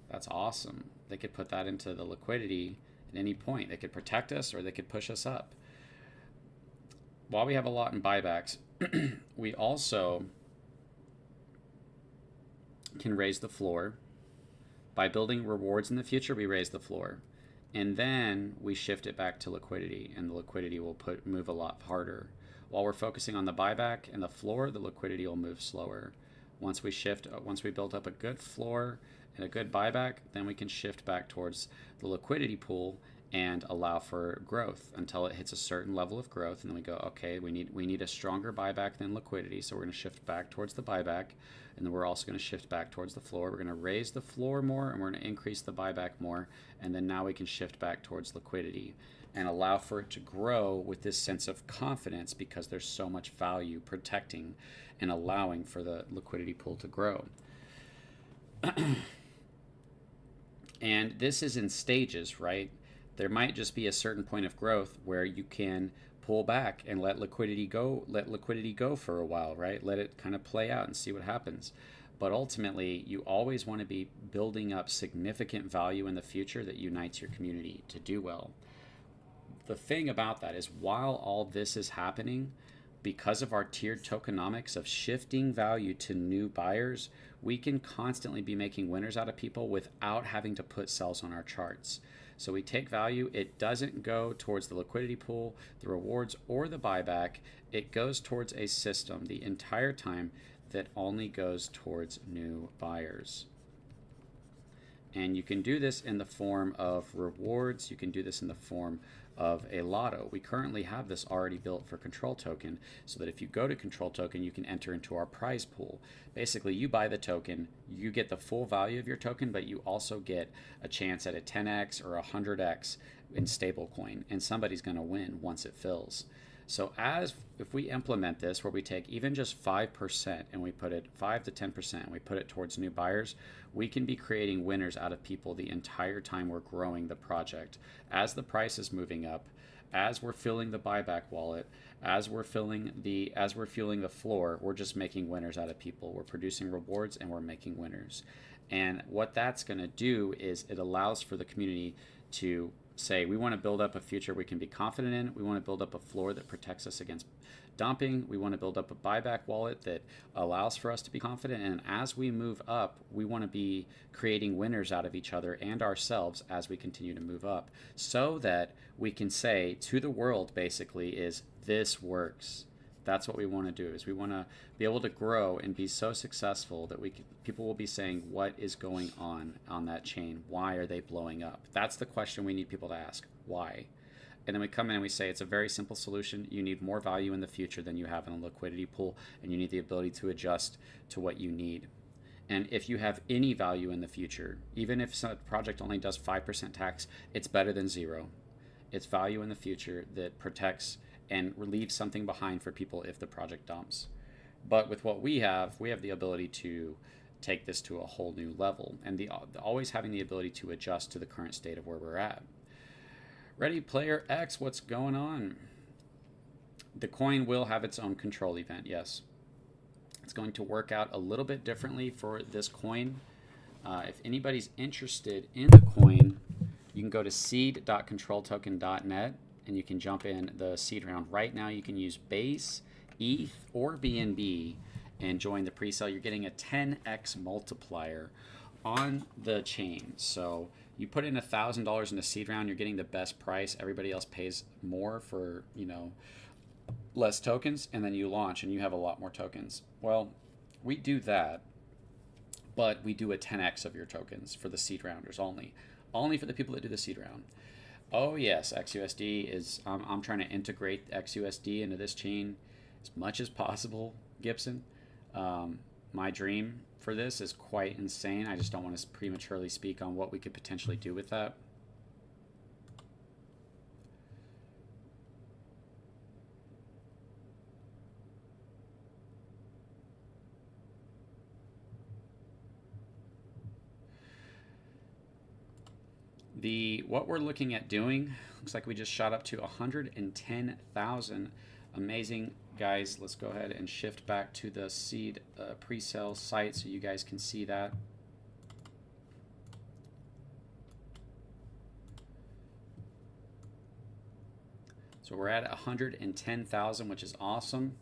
Speaker 1: that's awesome. They could put that into the liquidity at any point. They could protect us or they could push us up. While we have a lot in buybacks, we also can raise the floor. By building rewards in the future, we raise the floor. And then we shift it back to liquidity, and the liquidity will move a lot harder. While we're focusing on the buyback and the floor, the liquidity will move slower. Once we build up a good floor and a good buyback, then we can shift back towards the liquidity pool and allow for growth until it hits a certain level of growth, and then we go, okay, we need a stronger buyback than liquidity, so we're going to shift back towards the buyback, and then we're also going to shift back towards the floor. We're going to raise the floor more, and we're going to increase the buyback more, and then now we can shift back towards liquidity and allow for it to grow with this sense of confidence, because there's so much value protecting and allowing for the liquidity pool to grow. And this is in stages, right? There might just be a certain point of growth where you can pull back and let liquidity go for a while, right? Let it kind of play out and see what happens. But ultimately, you always want to be building up significant value in the future that unites your community to do well. The thing about that is, while all this is happening, because of our tiered tokenomics of shifting value to new buyers, we can constantly be making winners out of people without having to put sells on our charts. So we take value, it doesn't go towards the liquidity pool, the rewards, or the buyback. It goes towards a system the entire time that only goes towards new buyers. And you can do this in the form of rewards. You can do this in the form of a lotto. We currently have this already built for Control Token, so that if you go to Control Token, you can enter into our prize pool. Basically, you buy the token, you get the full value of your token, but you also get a chance at a 10x or a 100x in stablecoin, and somebody's going to win once it fills. So if we implement this where we take even just 5% and we put it 5 to 10% and we put it towards new buyers, we can be creating winners out of people the entire time we're growing the project. As the price is moving up, as we're filling the buyback wallet, as we're fueling the floor, we're just making winners out of people. We're producing rewards and we're making winners. And what that's going to do is it allows for the community to say, we want to build up a future we can be confident in. We want to build up a floor that protects us against dumping. We want to build up a buyback wallet that allows for us to be confident. And as we move up, we want to be creating winners out of each other and ourselves as we continue to move up, so that we can say to the world, basically, is this works. That's what we want to do, is we want to be able to grow and be so successful that people will be saying, what is going on that chain? Why are they blowing up? That's the question we need people to ask. Why? And then we come in and we say, it's a very simple solution. You need more value in the future than you have in a liquidity pool, and you need the ability to adjust to what you need. And if you have any value in the future, even if a project only does 5% tax, it's better than zero. It's value in the future that protects and leave something behind for people if the project dumps. But with what we have the ability to take this to a whole new level, and always having the ability to adjust to the current state of where we're at. Ready Player X, what's going on? The coin will have its own control event, yes. It's going to work out a little bit differently for this coin. If anybody's interested in the coin, you can go to seed.controltoken.net and you can jump in the seed round. Right now you can use Base, ETH, or BNB and join the pre-sale. You're getting a 10x multiplier on the chain. So you put in $1,000 in a seed round, you're getting the best price. Everybody else pays more for, less tokens, and then you launch and you have a lot more tokens. Well, we do that, but we do a 10x of your tokens for the seed rounders only for the people that do the seed round. Oh yes, XUSD is, I'm trying to integrate XUSD into this chain as much as possible, Gibson. My dream for this is quite insane. I just don't want to prematurely speak on what we could potentially do with that. What we're looking at doing, looks like we just shot up to 110,000. Amazing, guys. Let's go ahead and shift back to the seed pre-sale site so you guys can see that. So we're at 110,000, which is awesome.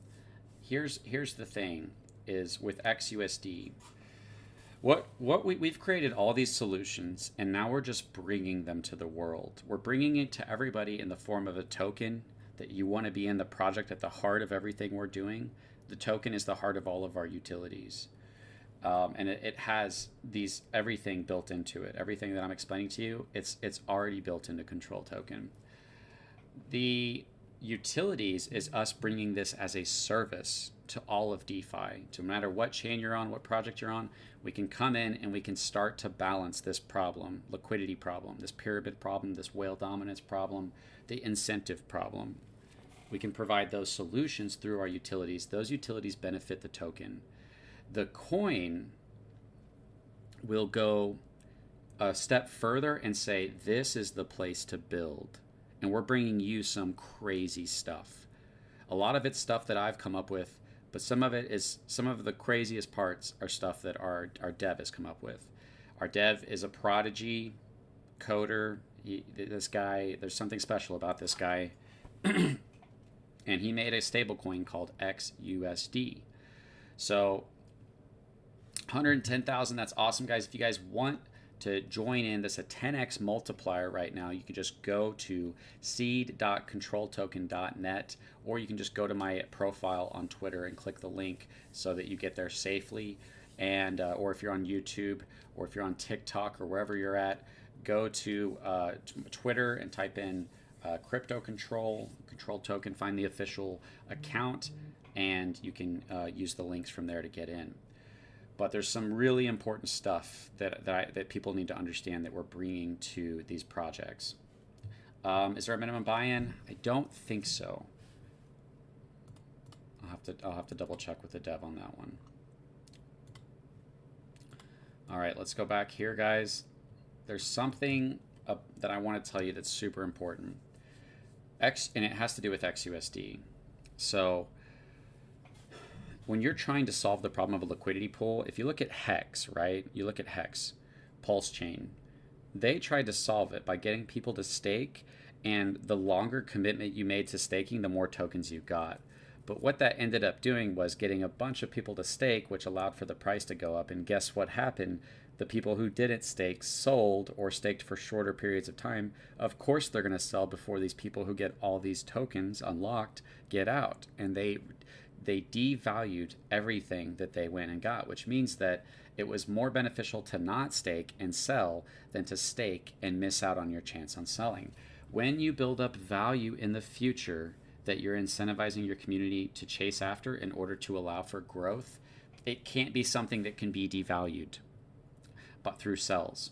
Speaker 1: Here's the thing, is with XUSD. We've created all these solutions, and now we're just bringing them to the world. We're bringing it to everybody in the form of a token that you want to be in the project at the heart of everything we're doing. The token is the heart of all of our utilities. And it has everything built into it. Everything that I'm explaining to you, it's already built into Control Token. The utilities is us bringing this as a service to all of DeFi. So no matter what chain you're on, what project you're on, we can come in and we can start to balance this problem, liquidity problem, this pyramid problem, this whale dominance problem, the incentive problem. We can provide those solutions through our utilities. Those utilities benefit the token. The coin will go a step further and say, this is the place to build. And we're bringing you some crazy stuff. A lot of it's stuff that I've come up with, but some of the craziest parts are stuff that our dev has come up with. Our dev is a prodigy coder. This guy, there's something special about this guy. And he made a stablecoin called XUSD. So 110,000, that's awesome, guys. If you guys want to join in, this a 10x multiplier right now, you can just go to seed.controltoken.net, or you can just go to my profile on Twitter and click the link so that you get there safely. and or if you're on YouTube or if you're on TikTok or wherever you're at, go to Twitter and type in crypto control token, find the official account, and you can use the links from there to get in. But there's some really important stuff that people need to understand that we're bringing to these projects. Is there a minimum buy-in? I don't think so. I'll have to double check with the dev on that one. All right, let's go back here, guys. There's something that I want to tell you that's super important. And it has to do with XUSD. So when you're trying to solve the problem of a liquidity pool, if you look at Hex, right? You look at Hex, Pulse Chain. They tried to solve it by getting people to stake, and the longer commitment you made to staking, the more tokens you got. But what that ended up doing was getting a bunch of people to stake, which allowed for the price to go up. And guess what happened? The people who didn't stake sold or staked for shorter periods of time. Of course, they're going to sell before these people who get all these tokens unlocked get out. And they devalued everything that they went and got, which means that it was more beneficial to not stake and sell than to stake and miss out on your chance on selling. When you build up value in the future that you're incentivizing your community to chase after in order to allow for growth, it can't be something that can be devalued but through sells.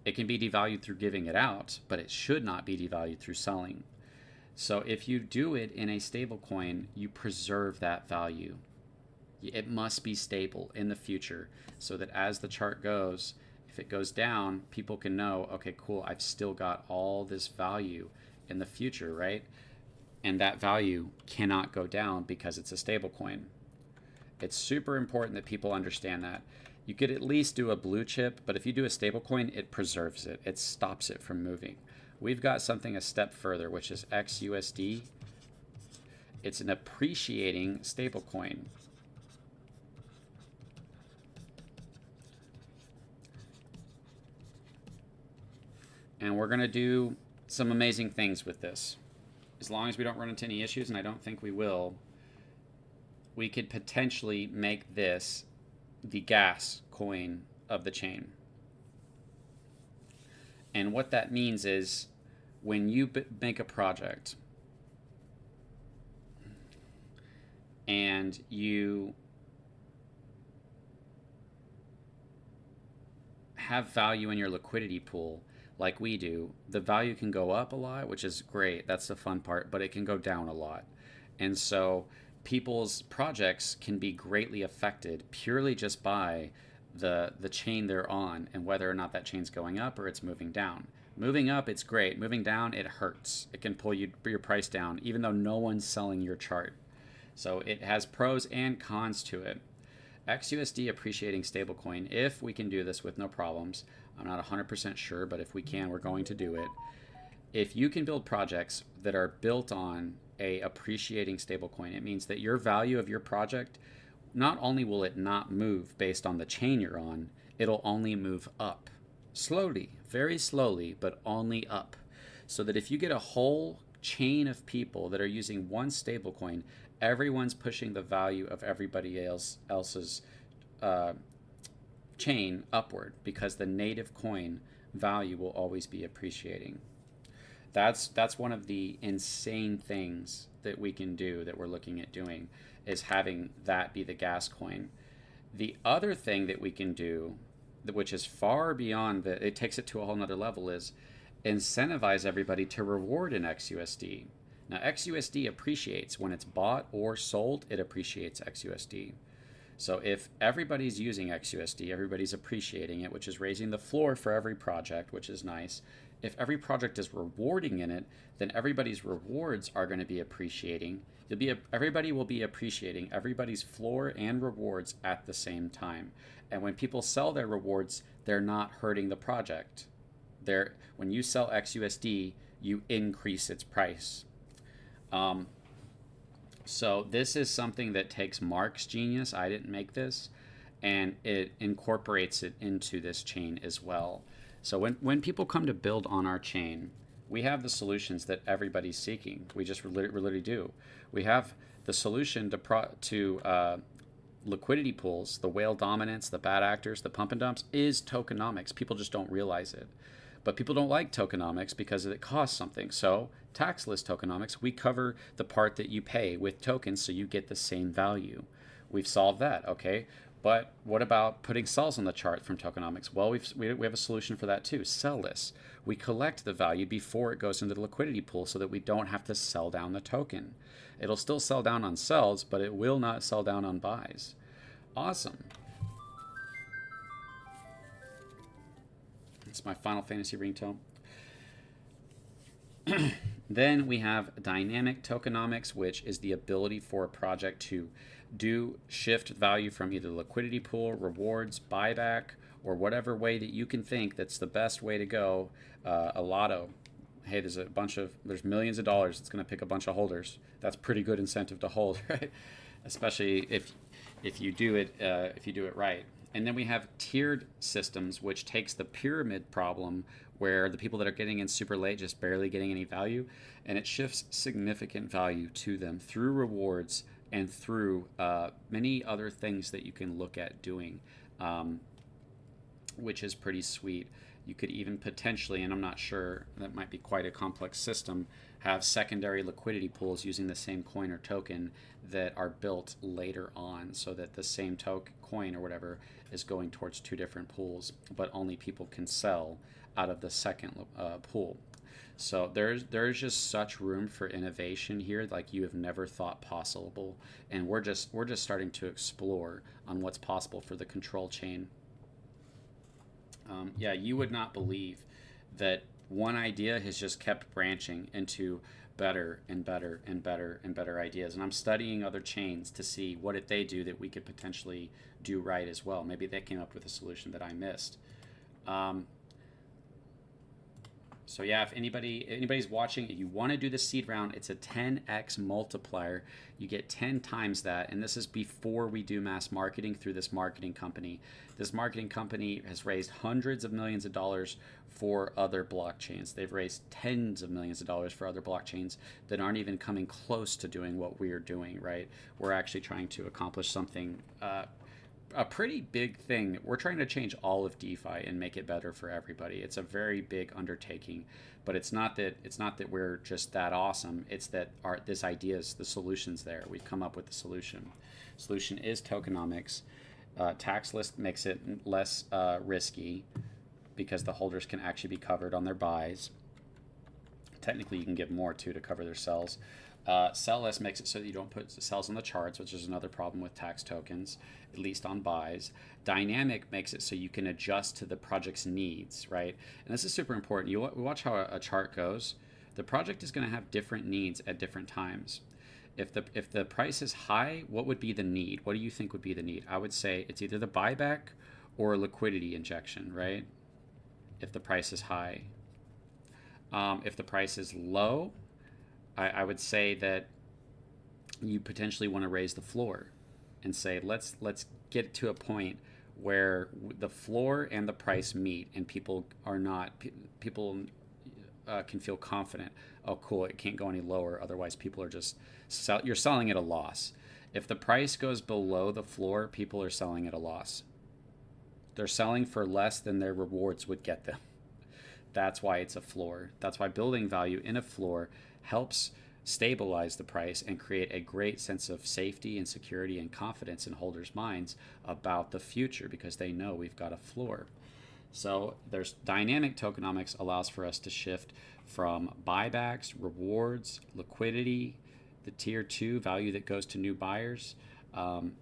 Speaker 1: It can be devalued through giving it out, but it should not be devalued through selling. So if you do it in a stable coin, you preserve that value. It must be stable in the future so that as the chart goes, if it goes down, people can know, okay, cool, I've still got all this value in the future, right? And that value cannot go down because it's a stable coin. It's super important that people understand that. You could at least do a blue chip, but if you do a stable coin, it preserves it. It stops it from moving. We've got something a step further, which is XUSD. It's an appreciating stable coin. And we're going to do some amazing things with this. As long as we don't run into any issues, and I don't think we will, we could potentially make this the gas coin of the chain. And what that means is when you make a project and you have value in your liquidity pool, like we do, the value can go up a lot, which is great. That's the fun part, but it can go down a lot. And so people's projects can be greatly affected purely just by the chain they're on and whether or not that chain's going up or it's moving down. Moving up, it's great. Moving down, it hurts. It can pull your price down, even though no one's selling your chart. So it has pros and cons to it. XUSD appreciating stablecoin, if we can do this with no problems, I'm not 100% sure, but if we can, we're going to do it. If you can build projects that are built on a appreciating stablecoin, it means that your value of your project, not only will it not move based on the chain you're on, it'll only move up. Slowly, very slowly, but only up. So that if you get a whole chain of people that are using one stablecoin, everyone's pushing the value of everybody else's chain upward because the native coin value will always be appreciating. That's one of the insane things that we can do, that we're looking at doing, is having that be the gas coin. The other thing that we can do, which is far beyond that, it takes it to a whole nother level, is incentivize everybody to reward in XUSD. Now, XUSD appreciates when it's bought or sold, it appreciates XUSD. So if everybody's using XUSD, everybody's appreciating it, which is raising the floor for every project, which is nice. If every project is rewarding in it, then everybody's rewards are going to be appreciating. Everybody will be appreciating everybody's floor and rewards at the same time. And when people sell their rewards, they're not hurting the project. When you sell XUSD, you increase its price. So this is something that takes Mark's genius. I didn't make this, and it incorporates it into this chain as well. So when people come to build on our chain, we have the solutions that everybody's seeking. We just literally do. We have the solution to liquidity pools, the whale dominance, the bad actors, the pump and dumps, is tokenomics. People just don't realize it. But people don't like tokenomics because it costs something. So taxless tokenomics, we cover the part that you pay with tokens so you get the same value. We've solved that, okay? But what about putting cells on the chart from tokenomics? Well, we have a solution for that too, sell-less. We collect the value before it goes into the liquidity pool so that we don't have to sell down the token. It'll still sell down on sells, but it will not sell down on buys. Awesome. It's my Final Fantasy ringtone. Then we have dynamic tokenomics, which is the ability for a project to shift value from either the liquidity pool, rewards, buyback, or whatever way that you can think that's the best way to go. A lotto. Hey, there's millions of dollars. It's going to pick a bunch of holders. That's pretty good incentive to hold, right? Especially if you do it right. And then we have tiered systems, which takes the pyramid problem where the people that are getting in super late just barely getting any value, and it shifts significant value to them through rewards and through many other things that you can look at doing, which is pretty sweet. You could even potentially, and I'm not sure, that might be quite a complex system, have secondary liquidity pools using the same coin or token that are built later on so that the same coin or whatever is going towards two different pools, but only people can sell out of the second pool. So there's just such room for innovation here like you have never thought possible, and we're just starting to explore on what's possible for the control chain. Yeah, you would not believe that one idea has just kept branching into better and better and better and better ideas. And I'm studying other chains to see what did they do that we could potentially do right as well. Maybe they came up with a solution that I missed. So yeah, if anybody's watching, if you want to do the seed round, it's a 10x multiplier. You get 10 times that, and this is before we do mass marketing through this marketing company. This marketing company has raised hundreds of millions of dollars for other blockchains. They've raised tens of millions of dollars for other blockchains that aren't even coming close to doing what we're doing, right? We're actually trying to accomplish something a pretty big thing. We're trying to change all of DeFi and make it better for everybody. It's a very big undertaking, but it's not that we're just that awesome. It's that this idea is the solution's there. We've come up with the solution. Solution is tokenomics. Taxless makes it less risky because the holders can actually be covered on their buys. Technically, you can give more too to cover their sells. Sell-less makes it so that you don't put sells on the charts, which is another problem with tax tokens, at least on buys. Dynamic makes it so you can adjust to the project's needs, right? And this is super important. You watch how a chart goes. The project is going to have different needs at different times. If the price is high, what would be the need? What do you think would be the need? I would say it's either the buyback or liquidity injection, right? If the price is high. If the price is low, I would say that you potentially want to raise the floor and say, let's get to a point where the floor and the price meet and people can feel confident. Oh, cool, it can't go any lower. Otherwise, people are just, you're selling at a loss. If the price goes below the floor, people are selling at a loss. They're selling for less than their rewards would get them. That's why it's a floor. That's why building value in a floor helps stabilize the price and create a great sense of safety and security and confidence in holders' minds about the future because they know we've got a floor. So there's dynamic tokenomics allows for us to shift from buybacks, rewards, liquidity, the tier 2 value that goes to new buyers,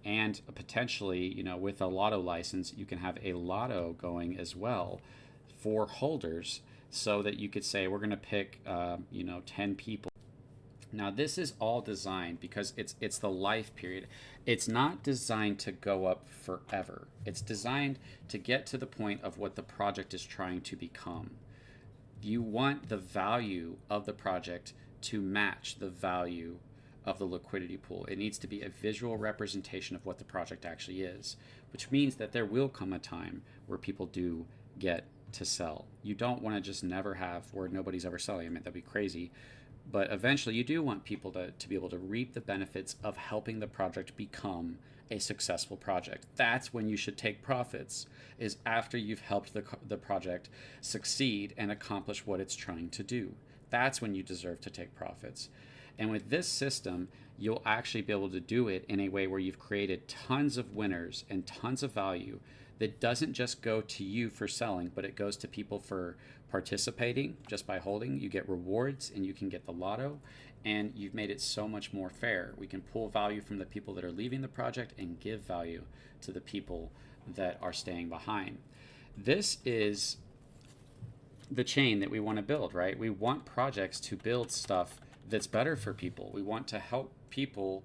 Speaker 1: and potentially, with a lotto license, you can have a lotto going as well for holders so that you could say we're going to pick 10 people. Now this is all designed because it's the life period. It's not designed to go up forever. It's designed to get to the point of what the project is trying to become. You want the value of the project to match the value of the liquidity pool. It needs to be a visual representation of what the project actually is, which means that there will come a time where people do get to sell. You don't want to just never have where nobody's ever selling. I mean, that'd be crazy. But eventually you do want people to be able to reap the benefits of helping the project become a successful project. That's when you should take profits, is after you've helped the project succeed and accomplish what it's trying to do. That's when you deserve to take profits. And with this system, you'll actually be able to do it in a way where you've created tons of winners and tons of value that doesn't just go to you for selling, but it goes to people for participating just by holding. You get rewards and you can get the lotto, and you've made it so much more fair. We can pull value from the people that are leaving the project and give value to the people that are staying behind. This is the chain that we want to build, right? We want projects to build stuff that's better for people. We want to help people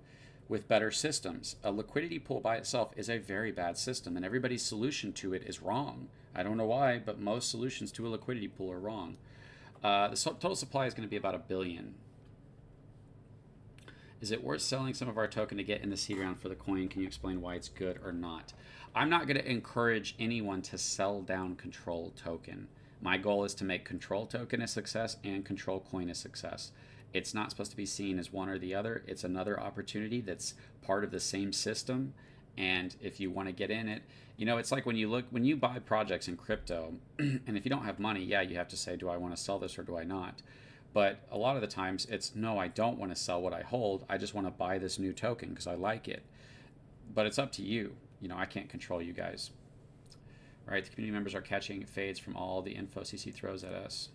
Speaker 1: with better systems. A liquidity pool by itself is a very bad system, and everybody's solution to it is wrong. I don't know why, but most solutions to a liquidity pool are wrong. The total supply is going to be about 1 billion. Is it worth selling some of our token to get in the seed round for the coin? Can you explain why it's good or not? I'm not going to encourage anyone to sell down control token. My goal is to make control token a success and control coin a success. It's not supposed to be seen as one or the other. It's another opportunity that's part of the same system. And if you want to get in it, you know, it's like when you buy projects in crypto, and if you don't have money, yeah, you have to say, do I want to sell this or do I not? But a lot of the times it's, no, I don't want to sell what I hold. I just want to buy this new token because I like it. But it's up to you. You know, I can't control you guys. All right, the community members are catching fades from all the info CC throws at us.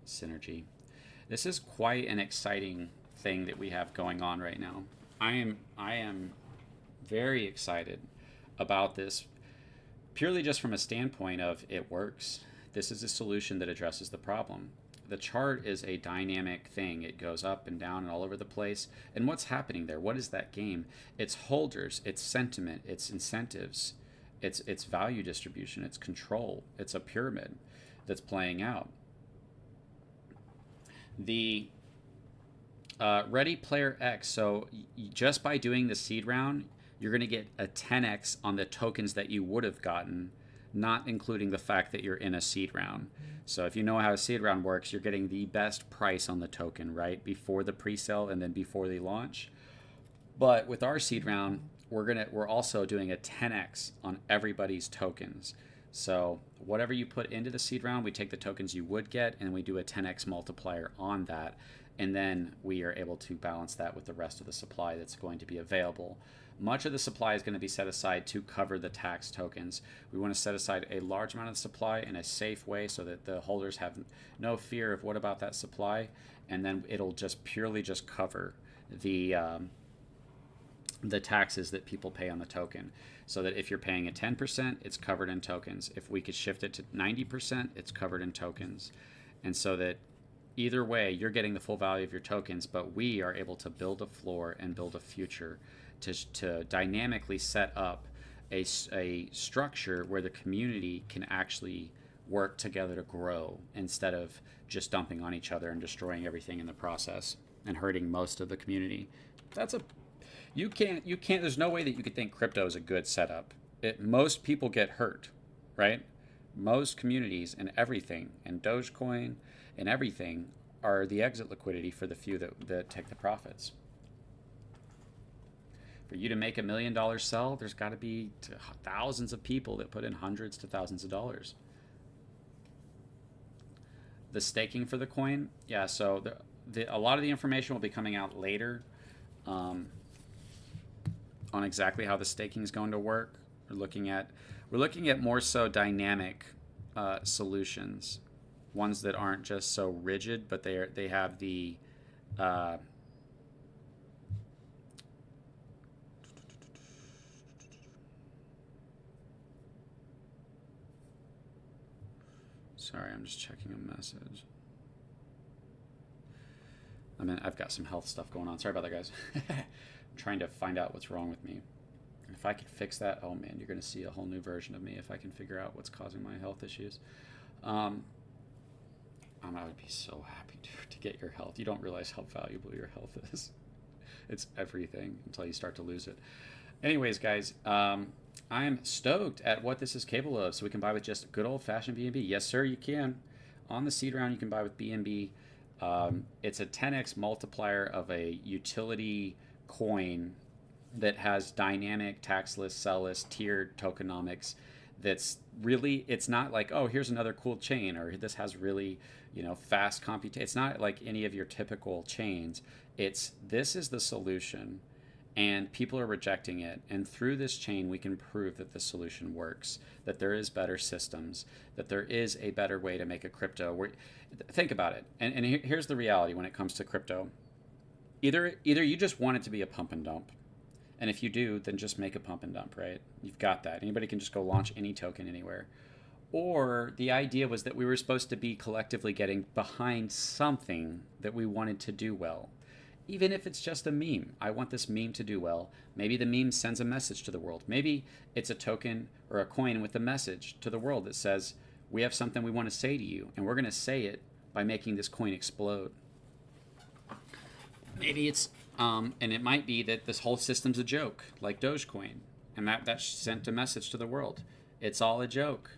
Speaker 1: Synergy. This is quite an exciting thing that we have going on right now. I am very excited about this, purely just from a standpoint of it works. This is a solution that addresses the problem. The chart is a dynamic thing. It goes up and down and all over the place. And what's happening there? What is that game? It's holders, it's sentiment, it's incentives, it's value distribution, it's control. It's a pyramid that's playing out. The Ready Player X, so just by doing the seed round, you're going to get a 10x on the tokens that you would have gotten, not including the fact that you're in a seed round. So if you know how a seed round works, you're getting the best price on the token, right, before the pre-sale and then before the launch. But with our seed round, we're also doing a 10x on everybody's tokens. So whatever you put into the seed round, we take the tokens you would get and we do a 10x multiplier on that. And then we are able to balance that with the rest of the supply that's going to be available. Much of the supply is going to be set aside to cover the tax tokens. We want to set aside a large amount of the supply in a safe way so that the holders have no fear of what about that supply. And then it'll just purely just cover the taxes that people pay on the token, so that if you're paying a 10%, it's covered in tokens. If we could shift it to 90%, it's covered in tokens. And so that either way, you're getting the full value of your tokens, but we are able to build a floor and build a future to dynamically set up a structure where the community can actually work together to grow instead of just dumping on each other and destroying everything in the process and hurting most of the community. You can't, there's no way that you could think crypto is a good setup. Most people get hurt, right? Most communities and everything, and Dogecoin and everything, are the exit liquidity for the few that take the profits. For you to make $1 million sell, there's got to be thousands of people that put in hundreds to thousands of dollars. The staking for the coin, yeah, so a lot of the information will be coming out later. On exactly how the staking is going to work. We're looking at more so dynamic solutions, ones that aren't just so rigid, but they have the sorry, I'm just checking a message. I've got some health stuff going on. Sorry about that, guys. I'm trying to find out what's wrong with me. If I could fix that, oh man, you're going to see a whole new version of me if I can figure out what's causing my health issues. I would be so happy to get your health. You don't realize how valuable your health is. It's everything until you start to lose it. Anyways, guys, I'm stoked at what this is capable of. So we can buy with just good old-fashioned BNB. Yes, sir, you can. On the seed round, you can buy with BNB. It's a 10x multiplier of a utility coin that has dynamic, taxless, sell-less, tiered tokenomics. That's really, it's not like, oh, here's another cool chain, or this has really, fast computation. It's not like any of your typical chains. This is the solution, and people are rejecting it. And through this chain, we can prove that the solution works, that there is better systems, that there is a better way to make a crypto. Think about it. And here's the reality when it comes to crypto. Either you just want it to be a pump and dump. And if you do, then just make a pump and dump, right? You've got that. Anybody can just go launch any token anywhere. Or the idea was that we were supposed to be collectively getting behind something that we wanted to do well. Even if it's just a meme. I want this meme to do well. Maybe the meme sends a message to the world. Maybe it's a token or a coin with a message to the world that says, we have something we want to say to you, and we're going to say it by making this coin explode. Maybe it's, and it might be that this whole system's a joke, like Dogecoin, and that sent a message to the world. It's all a joke.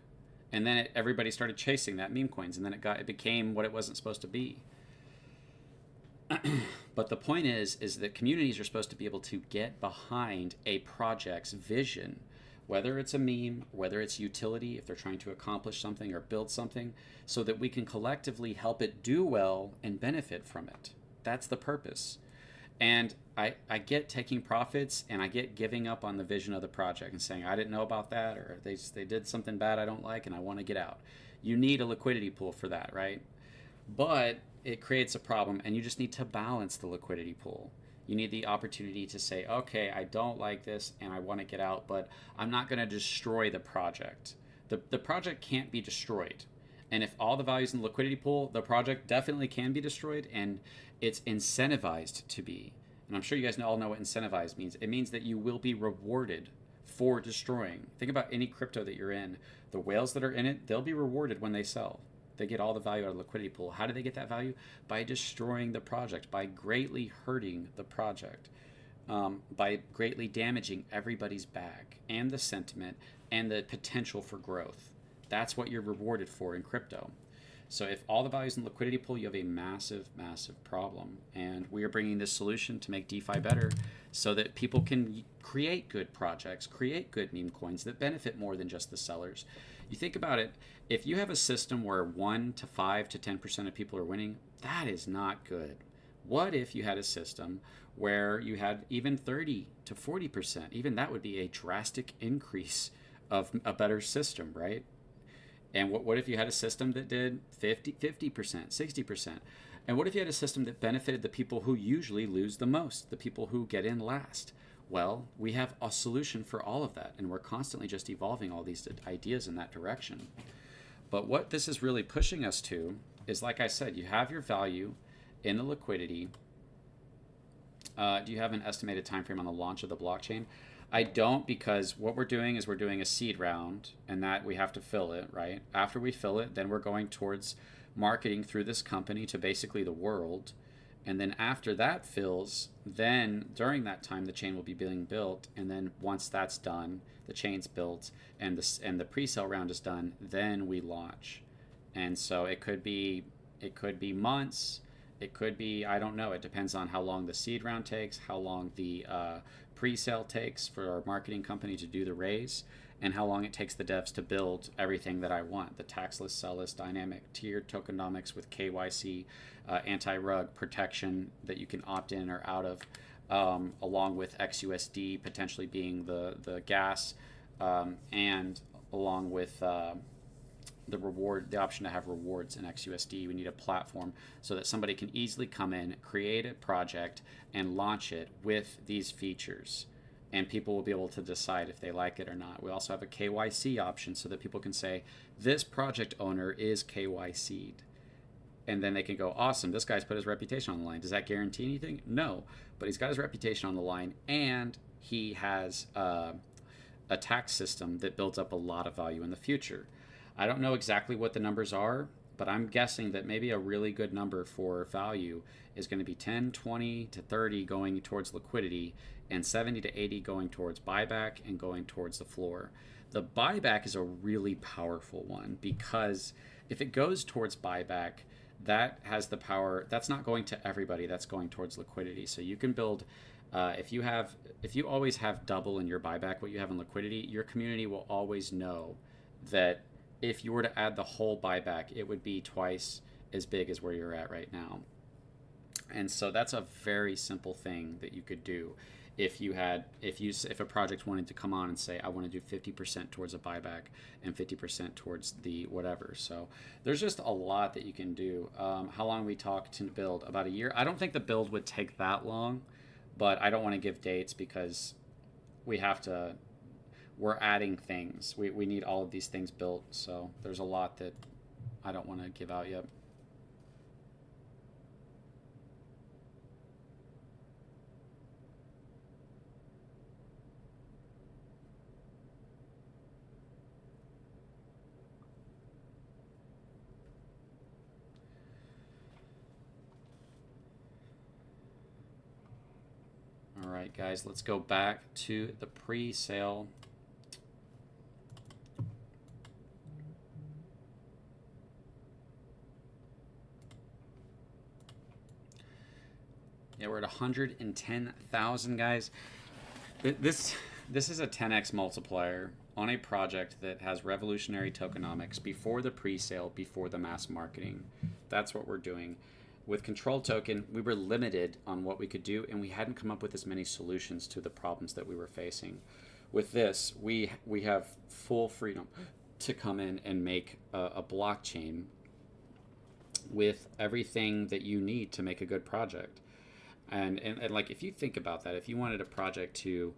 Speaker 1: And then everybody started chasing that meme coins, and then it became what it wasn't supposed to be. But the point is that communities are supposed to be able to get behind a project's vision, whether it's a meme, whether it's utility, if they're trying to accomplish something or build something, so that we can collectively help it do well and benefit from it. That's the purpose. And I get taking profits, and I get giving up on the vision of the project and saying, I didn't know about that, or they did something bad I don't like and I want to get out. You need a liquidity pool for that, right? But it creates a problem, and you just need to balance the liquidity pool. You need the opportunity to say, okay, I don't like this and I want to get out, but I'm not going to destroy the project. The project can't be destroyed. And if all the value's in the liquidity pool, the project definitely can be destroyed, and it's incentivized to be. And I'm sure you guys all know what incentivized means. It means that you will be rewarded for destroying. Think about any crypto that you're in. The whales that are in it, they'll be rewarded when they sell. They get all the value out of the liquidity pool. How do they get that value? By destroying the project, by greatly hurting the project, by greatly damaging everybody's bag and the sentiment and the potential for growth. That's what you're rewarded for in crypto. So if all the value is in the liquidity pool, you have a massive, massive problem. And we are bringing this solution to make DeFi better so that people can create good projects, create good meme coins that benefit more than just the sellers. You think about it, if you have a system where 1 to 5 to 10% of people are winning, that is not good. What if you had a system where you had even 30 to 40%? Even that would be a drastic increase of a better system, right? And what if you had a system that did 50%, 60%? And what if you had a system that benefited the people who usually lose the most, the people who get in last? Well, we have a solution for all of that, and we're constantly just evolving all these ideas in that direction. But what this is really pushing us to is, like I said, you have your value in the liquidity. Do you have an estimated time frame on the launch of the blockchain? I don't, because what we're doing is we're doing a seed round, and that we have to fill it, right? After we fill it, then we're going towards marketing through this company to basically the world. And then after that fills, then during that time, the chain will be being built. And then once that's done, the chain's built and the pre-sale round is done, then we launch. And so it could be months. It could be, I don't know. It depends on how long the seed round takes, how long the pre-sale takes for our marketing company to do the raise, and how long it takes the devs to build everything that I want. The taxless, sell-less, dynamic, tiered tokenomics with KYC, anti-rug protection that you can opt in or out of, along with XUSD potentially being the gas, and along with the option to have rewards in XUSD. We need a platform so that somebody can easily come in, create a project, and launch it with these features. And people will be able to decide if they like it or not. We also have a KYC option so that people can say, this project owner is KYC'd. And then they can go, awesome, this guy's put his reputation on the line. Does that guarantee anything? No, but he's got his reputation on the line, and he has a tax system that builds up a lot of value in the future. I don't know exactly what the numbers are, but I'm guessing that maybe a really good number for value is going to be 10, 20 to 30 going towards liquidity, and 70 to 80 going towards buyback and going towards the floor. The buyback is a really powerful one, because if it goes towards buyback, that has the power. That's not going to everybody. That's going towards liquidity. So you can build. If you always have double in your buyback what you have in liquidity, your community will always know that if you were to add the whole buyback, it would be twice as big as where you're at right now. And so that's a very simple thing that you could do. If a project wanted to come on and say, I want to do 50% towards a buyback and 50% towards the whatever. So there's just a lot that you can do. How long we talk to build? About a year. I don't think the build would take that long, but I don't want to give dates because we're adding things. We need all of these things built. So there's a lot that I don't want to give out yet. All right, guys, let's go back to the pre-sale. Yeah, we're at 110,000, guys. This is a 10x multiplier on a project that has revolutionary tokenomics before the pre-sale, before the mass marketing. That's what we're doing. With Control Token, we were limited on what we could do, and we hadn't come up with as many solutions to the problems that we were facing. With this, we have full freedom to come in and make a blockchain with everything that you need to make a good project. And like, if you think about that, if you wanted a project to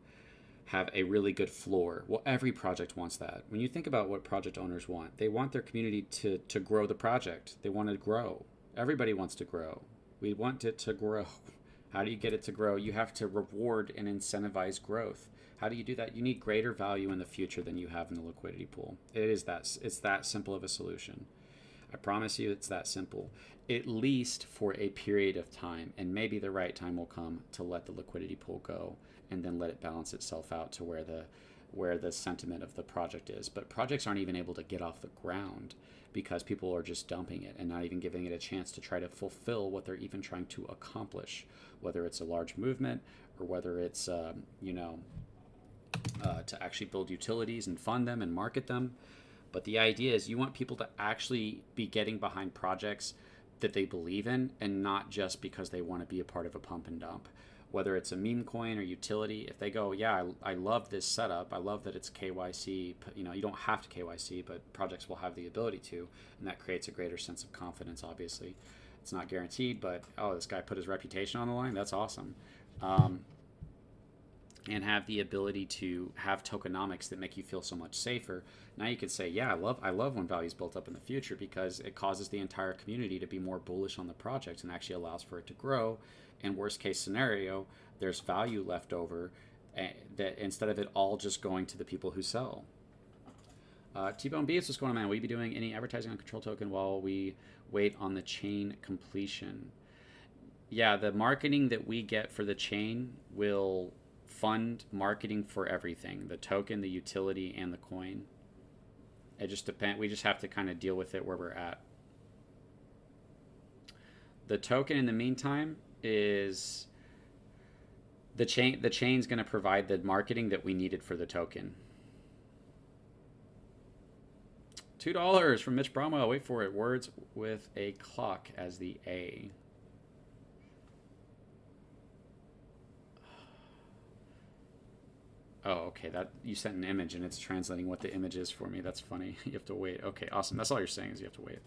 Speaker 1: have a really good floor, well, every project wants that. When you think about what project owners want, they want their community to grow the project. They want to grow. Everybody wants to grow. We want it to grow. How do you get it to grow? You have to reward and incentivize growth. How do you do that? You need greater value in the future than you have in the liquidity pool. It's that simple of a solution. I promise you it's that simple, at least for a period of time. And maybe the right time will come to let the liquidity pool go and then let it balance itself out to where the sentiment of the project is. But projects aren't even able to get off the ground because people are just dumping it and not even giving it a chance to try to fulfill what they're even trying to accomplish, whether it's a large movement or whether it's to actually build utilities and fund them and market them. But the idea is you want people to actually be getting behind projects that they believe in and not just because they want to be a part of a pump and dump. Whether it's a meme coin or utility, if they go, yeah, I love this setup. I love that it's KYC. You don't have to KYC, but projects will have the ability to, and that creates a greater sense of confidence, obviously. It's not guaranteed, but, oh, this guy put his reputation on the line? That's awesome. And have the ability to have tokenomics that make you feel so much safer. Now you can say, yeah, I love when value is built up in the future because it causes the entire community to be more bullish on the project and actually allows for it to grow. And worst case scenario, there's value left over that instead of it all just going to the people who sell. T-Bone Beats, what's going on, man? Will you be doing any advertising on Control Token while we wait on the chain completion? Yeah, the marketing that we get for the chain will fund marketing for everything, the token, the utility, and the coin. It just depends. We just have to kind of deal with it where we're at. The token in the meantime is the chain's going to provide the marketing that we needed for the token. $2 from Mitch Bromwell. Wait for it. Words with a clock as the A. Oh, okay. That you sent an image and it's translating what the image is for me. That's funny. You have to wait. Okay, awesome. That's all you're saying is you have to wait.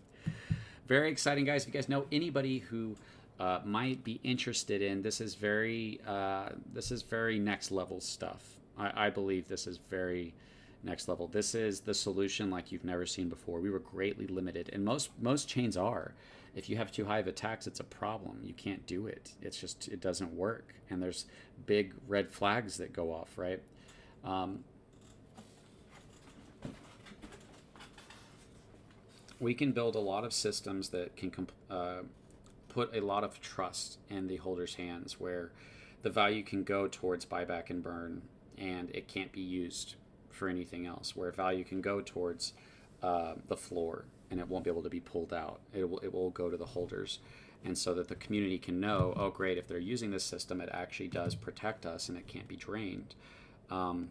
Speaker 1: Very exciting, guys. If you guys know anybody who might be interested in this, is very next level stuff. I believe this is very next level. This is the solution like you've never seen before. We were greatly limited, and most chains are. If you have too high of a tax, it's a problem. You can't do it. It's just, it doesn't work, and there's big red flags that go off, right? We can build a lot of systems that can put a lot of trust in the holder's hands, where the value can go towards buyback and burn, and it can't be used for anything else, where value can go towards the floor and it won't be able to be pulled out. It will go to the holders. And so that the community can know, oh, great, if they're using this system, it actually does protect us and it can't be drained. And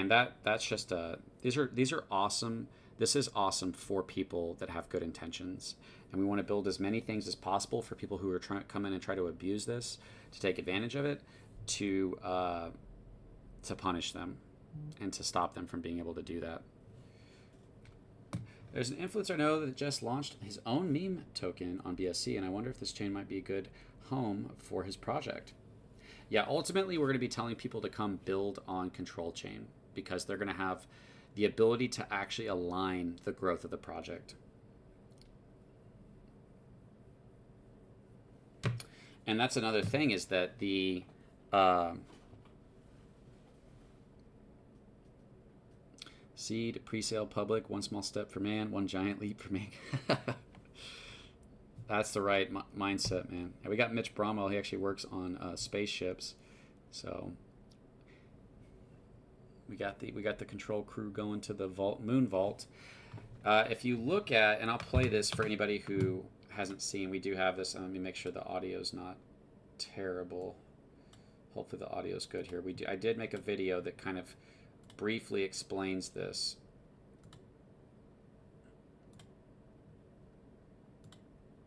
Speaker 1: that's just these are awesome. This is awesome for people that have good intentions. And we want to build as many things as possible for people who are trying to come in and try to abuse this, to take advantage of it, to punish them and to stop them from being able to do that. There's an influencer I know that just launched his own meme token on BSC, and I wonder if this chain might be a good home for his project. Yeah, ultimately we're going to be telling people to come build on Control Chain because they're going to have the ability to actually align the growth of the project. And that's another thing, is that the seed, presale, public, one small step for man, one giant leap for me. That's the right mindset, man. And we got Mitch Bromwell. He actually works on spaceships, so we got the control crew going to the moon vault. If you look at, and I'll play this for anybody who hasn't seen, we do have this. Let me make sure the audio's not terrible. Hopefully the audio's good here. I did make a video that kind of briefly explains this.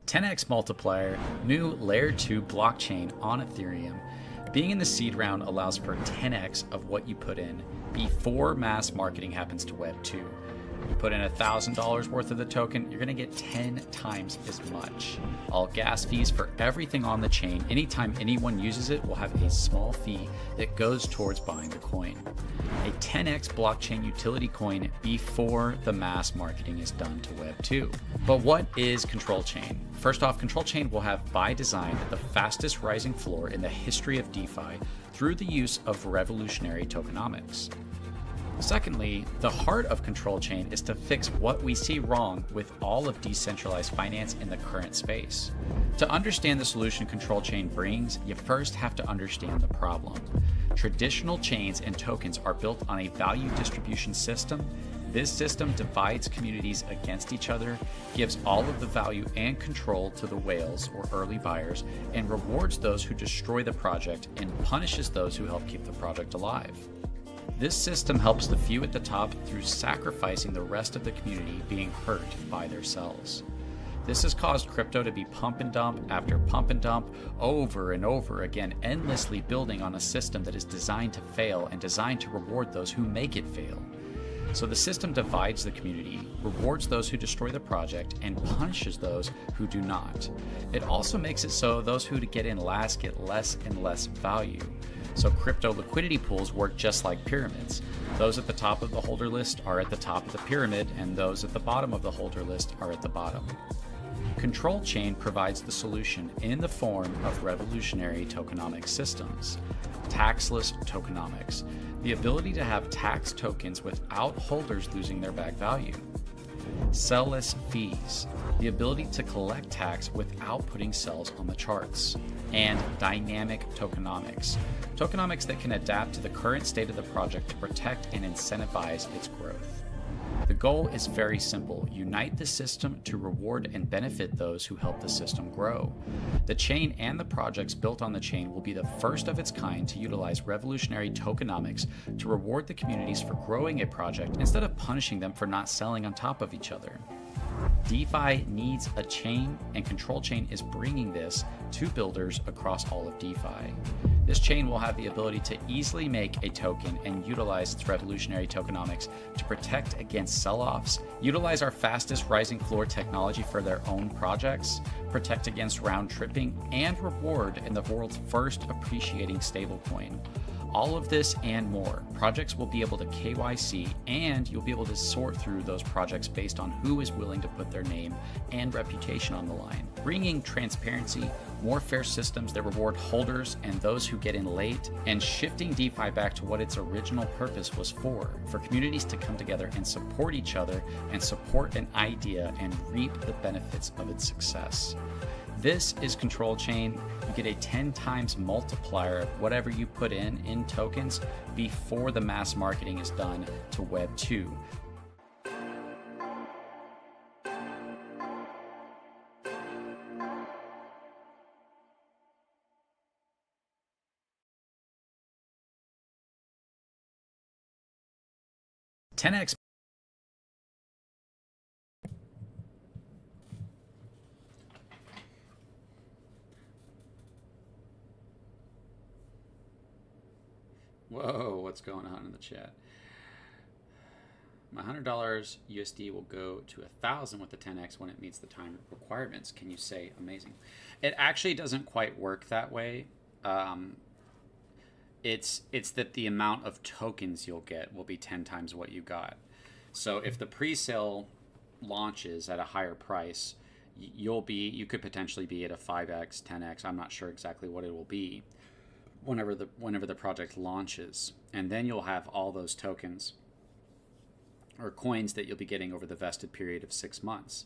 Speaker 1: "10X Multiplier, new Layer 2 blockchain on Ethereum. Being in the seed round allows for 10x of what you put in before mass marketing happens to Web 2. You put in $1,000 worth of the token, you're going to get 10 times as much. All gas fees for everything on the chain, anytime anyone uses it, will have a small fee that goes towards buying the coin. A 10x blockchain utility coin before the mass marketing is done to Web 2. But what is Control Chain? First off, Control Chain will have, by design, the fastest rising floor in the history of DeFi through the use of revolutionary tokenomics. Secondly, the heart of Control Chain is to fix what we see wrong with all of decentralized finance in the current space. To understand the solution Control Chain brings, you first have to understand the problem. Traditional chains and tokens are built on a value distribution system. This system divides communities against each other, gives all of the value and control to the whales or early buyers, and rewards those who destroy the project and punishes those who help keep the project alive. This system helps the few at the top through sacrificing the rest of the community being hurt by their cells. This has caused crypto to be pump and dump after pump and dump over and over again, endlessly building on a system that is designed to fail and designed to reward those who make it fail. So the system divides the community, rewards those who destroy the project, and punishes those who do not. It also makes it so those who get in last get less and less value. So crypto liquidity pools work just like pyramids. Those at the top of the holder list are at the top of the pyramid, and those at the bottom of the holder list are at the bottom. Control Chain provides the solution in the form of revolutionary tokenomic systems. Taxless tokenomics, the ability to have tax tokens without holders losing their back value. Cell-less fees, the ability to collect tax without putting cells on the charts. And dynamic tokenomics, tokenomics that can adapt to the current state of the project to protect and incentivize its growth. The goal is very simple: unite the system to reward and benefit those who help the system grow. The chain and the projects built on the chain will be the first of its kind to utilize revolutionary tokenomics to reward the communities for growing a project instead of punishing them for not selling on top of each other. DeFi needs a chain, and Control Chain is bringing this to builders across all of DeFi. This chain will have the ability to easily make a token and utilize its revolutionary tokenomics to protect against sell-offs, utilize our fastest rising floor technology for their own projects, protect against round tripping, and reward in the world's first appreciating stablecoin. All of this and more. Projects will be able to KYC, and you'll be able to sort through those projects based on who is willing to put their name and reputation on the line, bringing transparency, more fair systems that reward holders and those who get in late, and shifting DeFi back to what its original purpose was for communities to come together and support each other and support an idea and reap the benefits of its success. This is Control Chain. You get a 10 times multiplier of whatever you put in tokens before the mass marketing is done to Web 2. 10x. Whoa, what's going on in the chat? My $100 USD will go to 1,000 with the 10x when it meets the time requirements. Can you say amazing? It actually doesn't quite work that way. It's that the amount of tokens you'll get will be 10 times what you got. So if the pre-sale launches at a higher price, you could potentially be at a 5x, 10x. I'm not sure exactly what it will be whenever the project launches, and then you'll have all those tokens or coins that you'll be getting over the vested period of 6 months.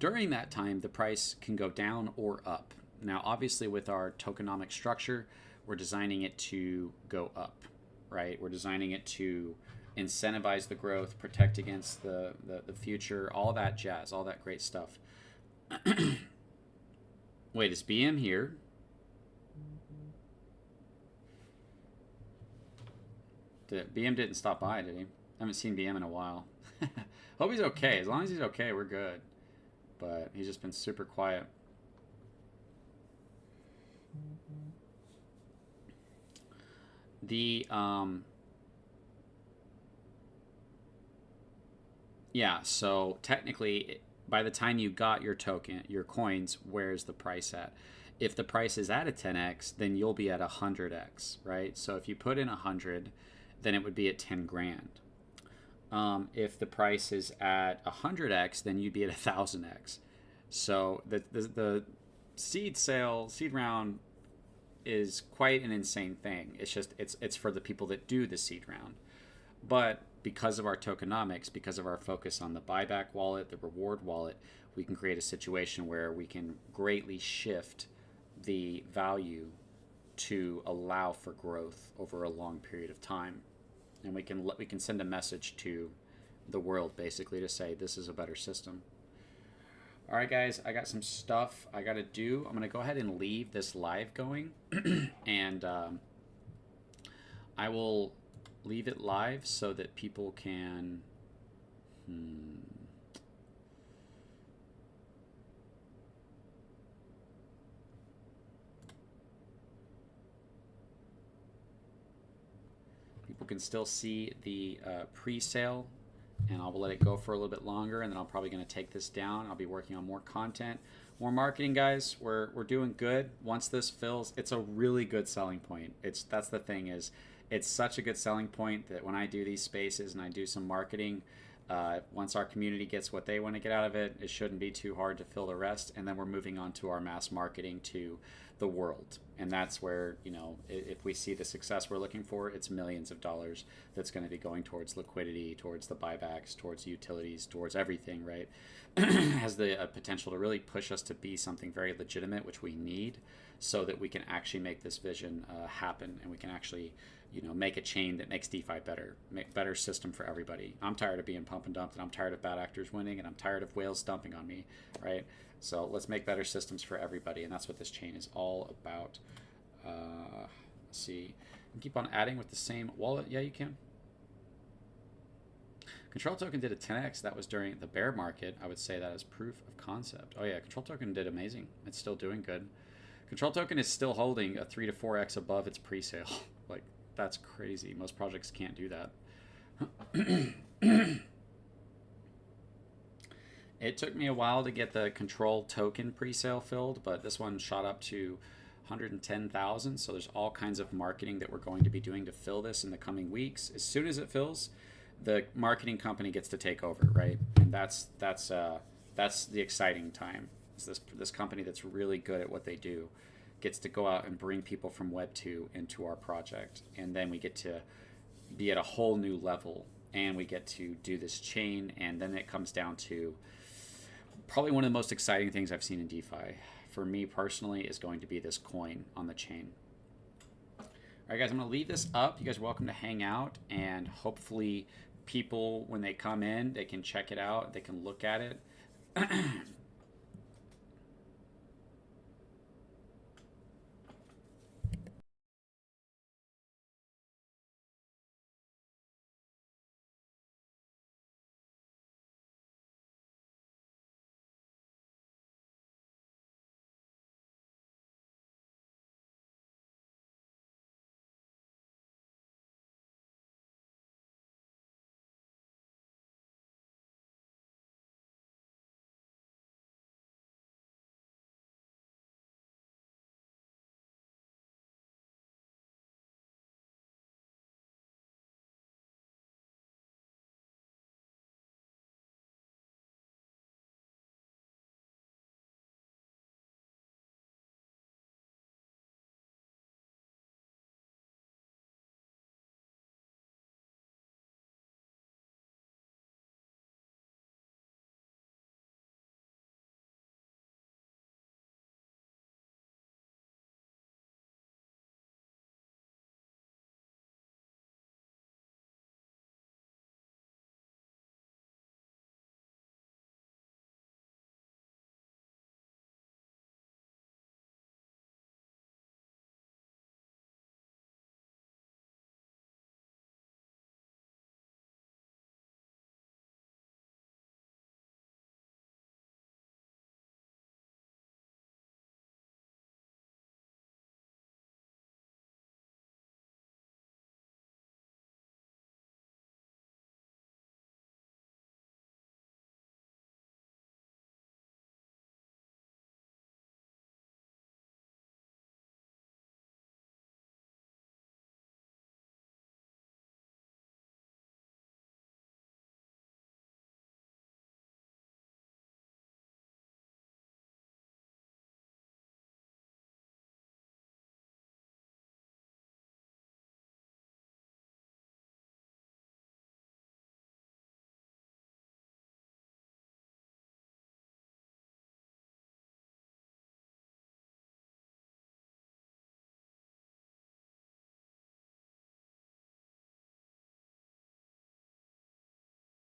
Speaker 1: During that time, the price can go down or up. Now, obviously, with our tokenomic structure, we're designing it to go up, right? We're designing it to incentivize the growth, protect against the future, all that jazz, all that great stuff. Wait, is BM here? BM didn't stop by, did he? I haven't seen BM in a while. Hope he's okay. As long as he's okay, we're good. But he's just been super quiet. Yeah, so technically, by the time you got your token, your coins, where's the price at? If the price is at a 10x, then you'll be at 100x, right? So if you put in 100, then it would be at 10 grand. If the price is at 100x, then you'd be at 1000x. So the seed round is quite an insane thing. It's just it's for the people that do the seed round. But because of our tokenomics, because of our focus on the buyback wallet, the reward wallet, we can create a situation where we can greatly shift the value to allow for growth over a long period of time. And we can send a message to the world basically to say this is a better system. All right, guys, I got some stuff I got to do. I'm going to go ahead and leave this live going, and I will leave it live so that people can. People can still see the pre-sale, and I'll let it go for a little bit longer, and then I'm probably going to take this down. I'll be working on more content, more marketing, guys. We're doing good. Once this fills, it's a really good selling point. That's the thing, is it's such a good selling point that when I do these spaces and I do some marketing, once our community gets what they want to get out of it, it shouldn't be too hard to fill the rest. And then we're moving on to our mass marketing to the world. And that's where, you know, if we see the success we're looking for, it's millions of dollars that's going to be going towards liquidity, towards the buybacks, towards utilities, towards everything, right? Has the potential to really push us to be something very legitimate, which we need, so that we can actually make this vision happen, and we can actually, you know, make a chain that makes DeFi better, make better system for everybody. I'm tired of being pump and dumped, and I'm tired of bad actors winning, and I'm tired of whales dumping on me, right? So let's make better systems for everybody, and that's what this chain is all about. Let's see. You can keep on adding with the same wallet. Yeah, you can. Control Token did a 10x. That was during the bear market. I would say that as proof of concept. Oh yeah, Control Token did amazing. It's still doing good. Control Token is still holding a 3 to 4x above its pre-sale. Like, that's crazy. Most projects can't do that. It took me a while to get the Control Token pre-sale filled, but this one shot up to 110,000. So there's all kinds of marketing that we're going to be doing to fill this in the coming weeks. As soon as it fills, the marketing company gets to take over, right? And that's the exciting time. It's this company that's really good at what they do gets to go out and bring people from Web 2 into our project, and then we get to be at a whole new level, and we get to do this chain, and then it comes down to probably one of the most exciting things I've seen in DeFi for me personally is going to be this coin on the chain. All right, guys, I'm going to leave this up. You guys are welcome to hang out, and hopefully people, when they come in, they can check it out. They can look at it.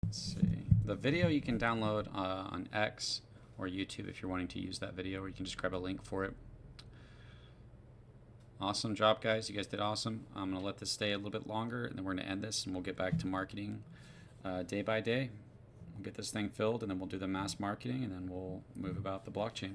Speaker 1: Let's see. The video you can download on X or YouTube if you're wanting to use that video, or you can just grab a link for it. Awesome job, guys. You guys did awesome. I'm going to let this stay a little bit longer, and then we're going to end this, and we'll get back to marketing day by day. We'll get this thing filled, and then we'll do the mass marketing, and then we'll move about the blockchain.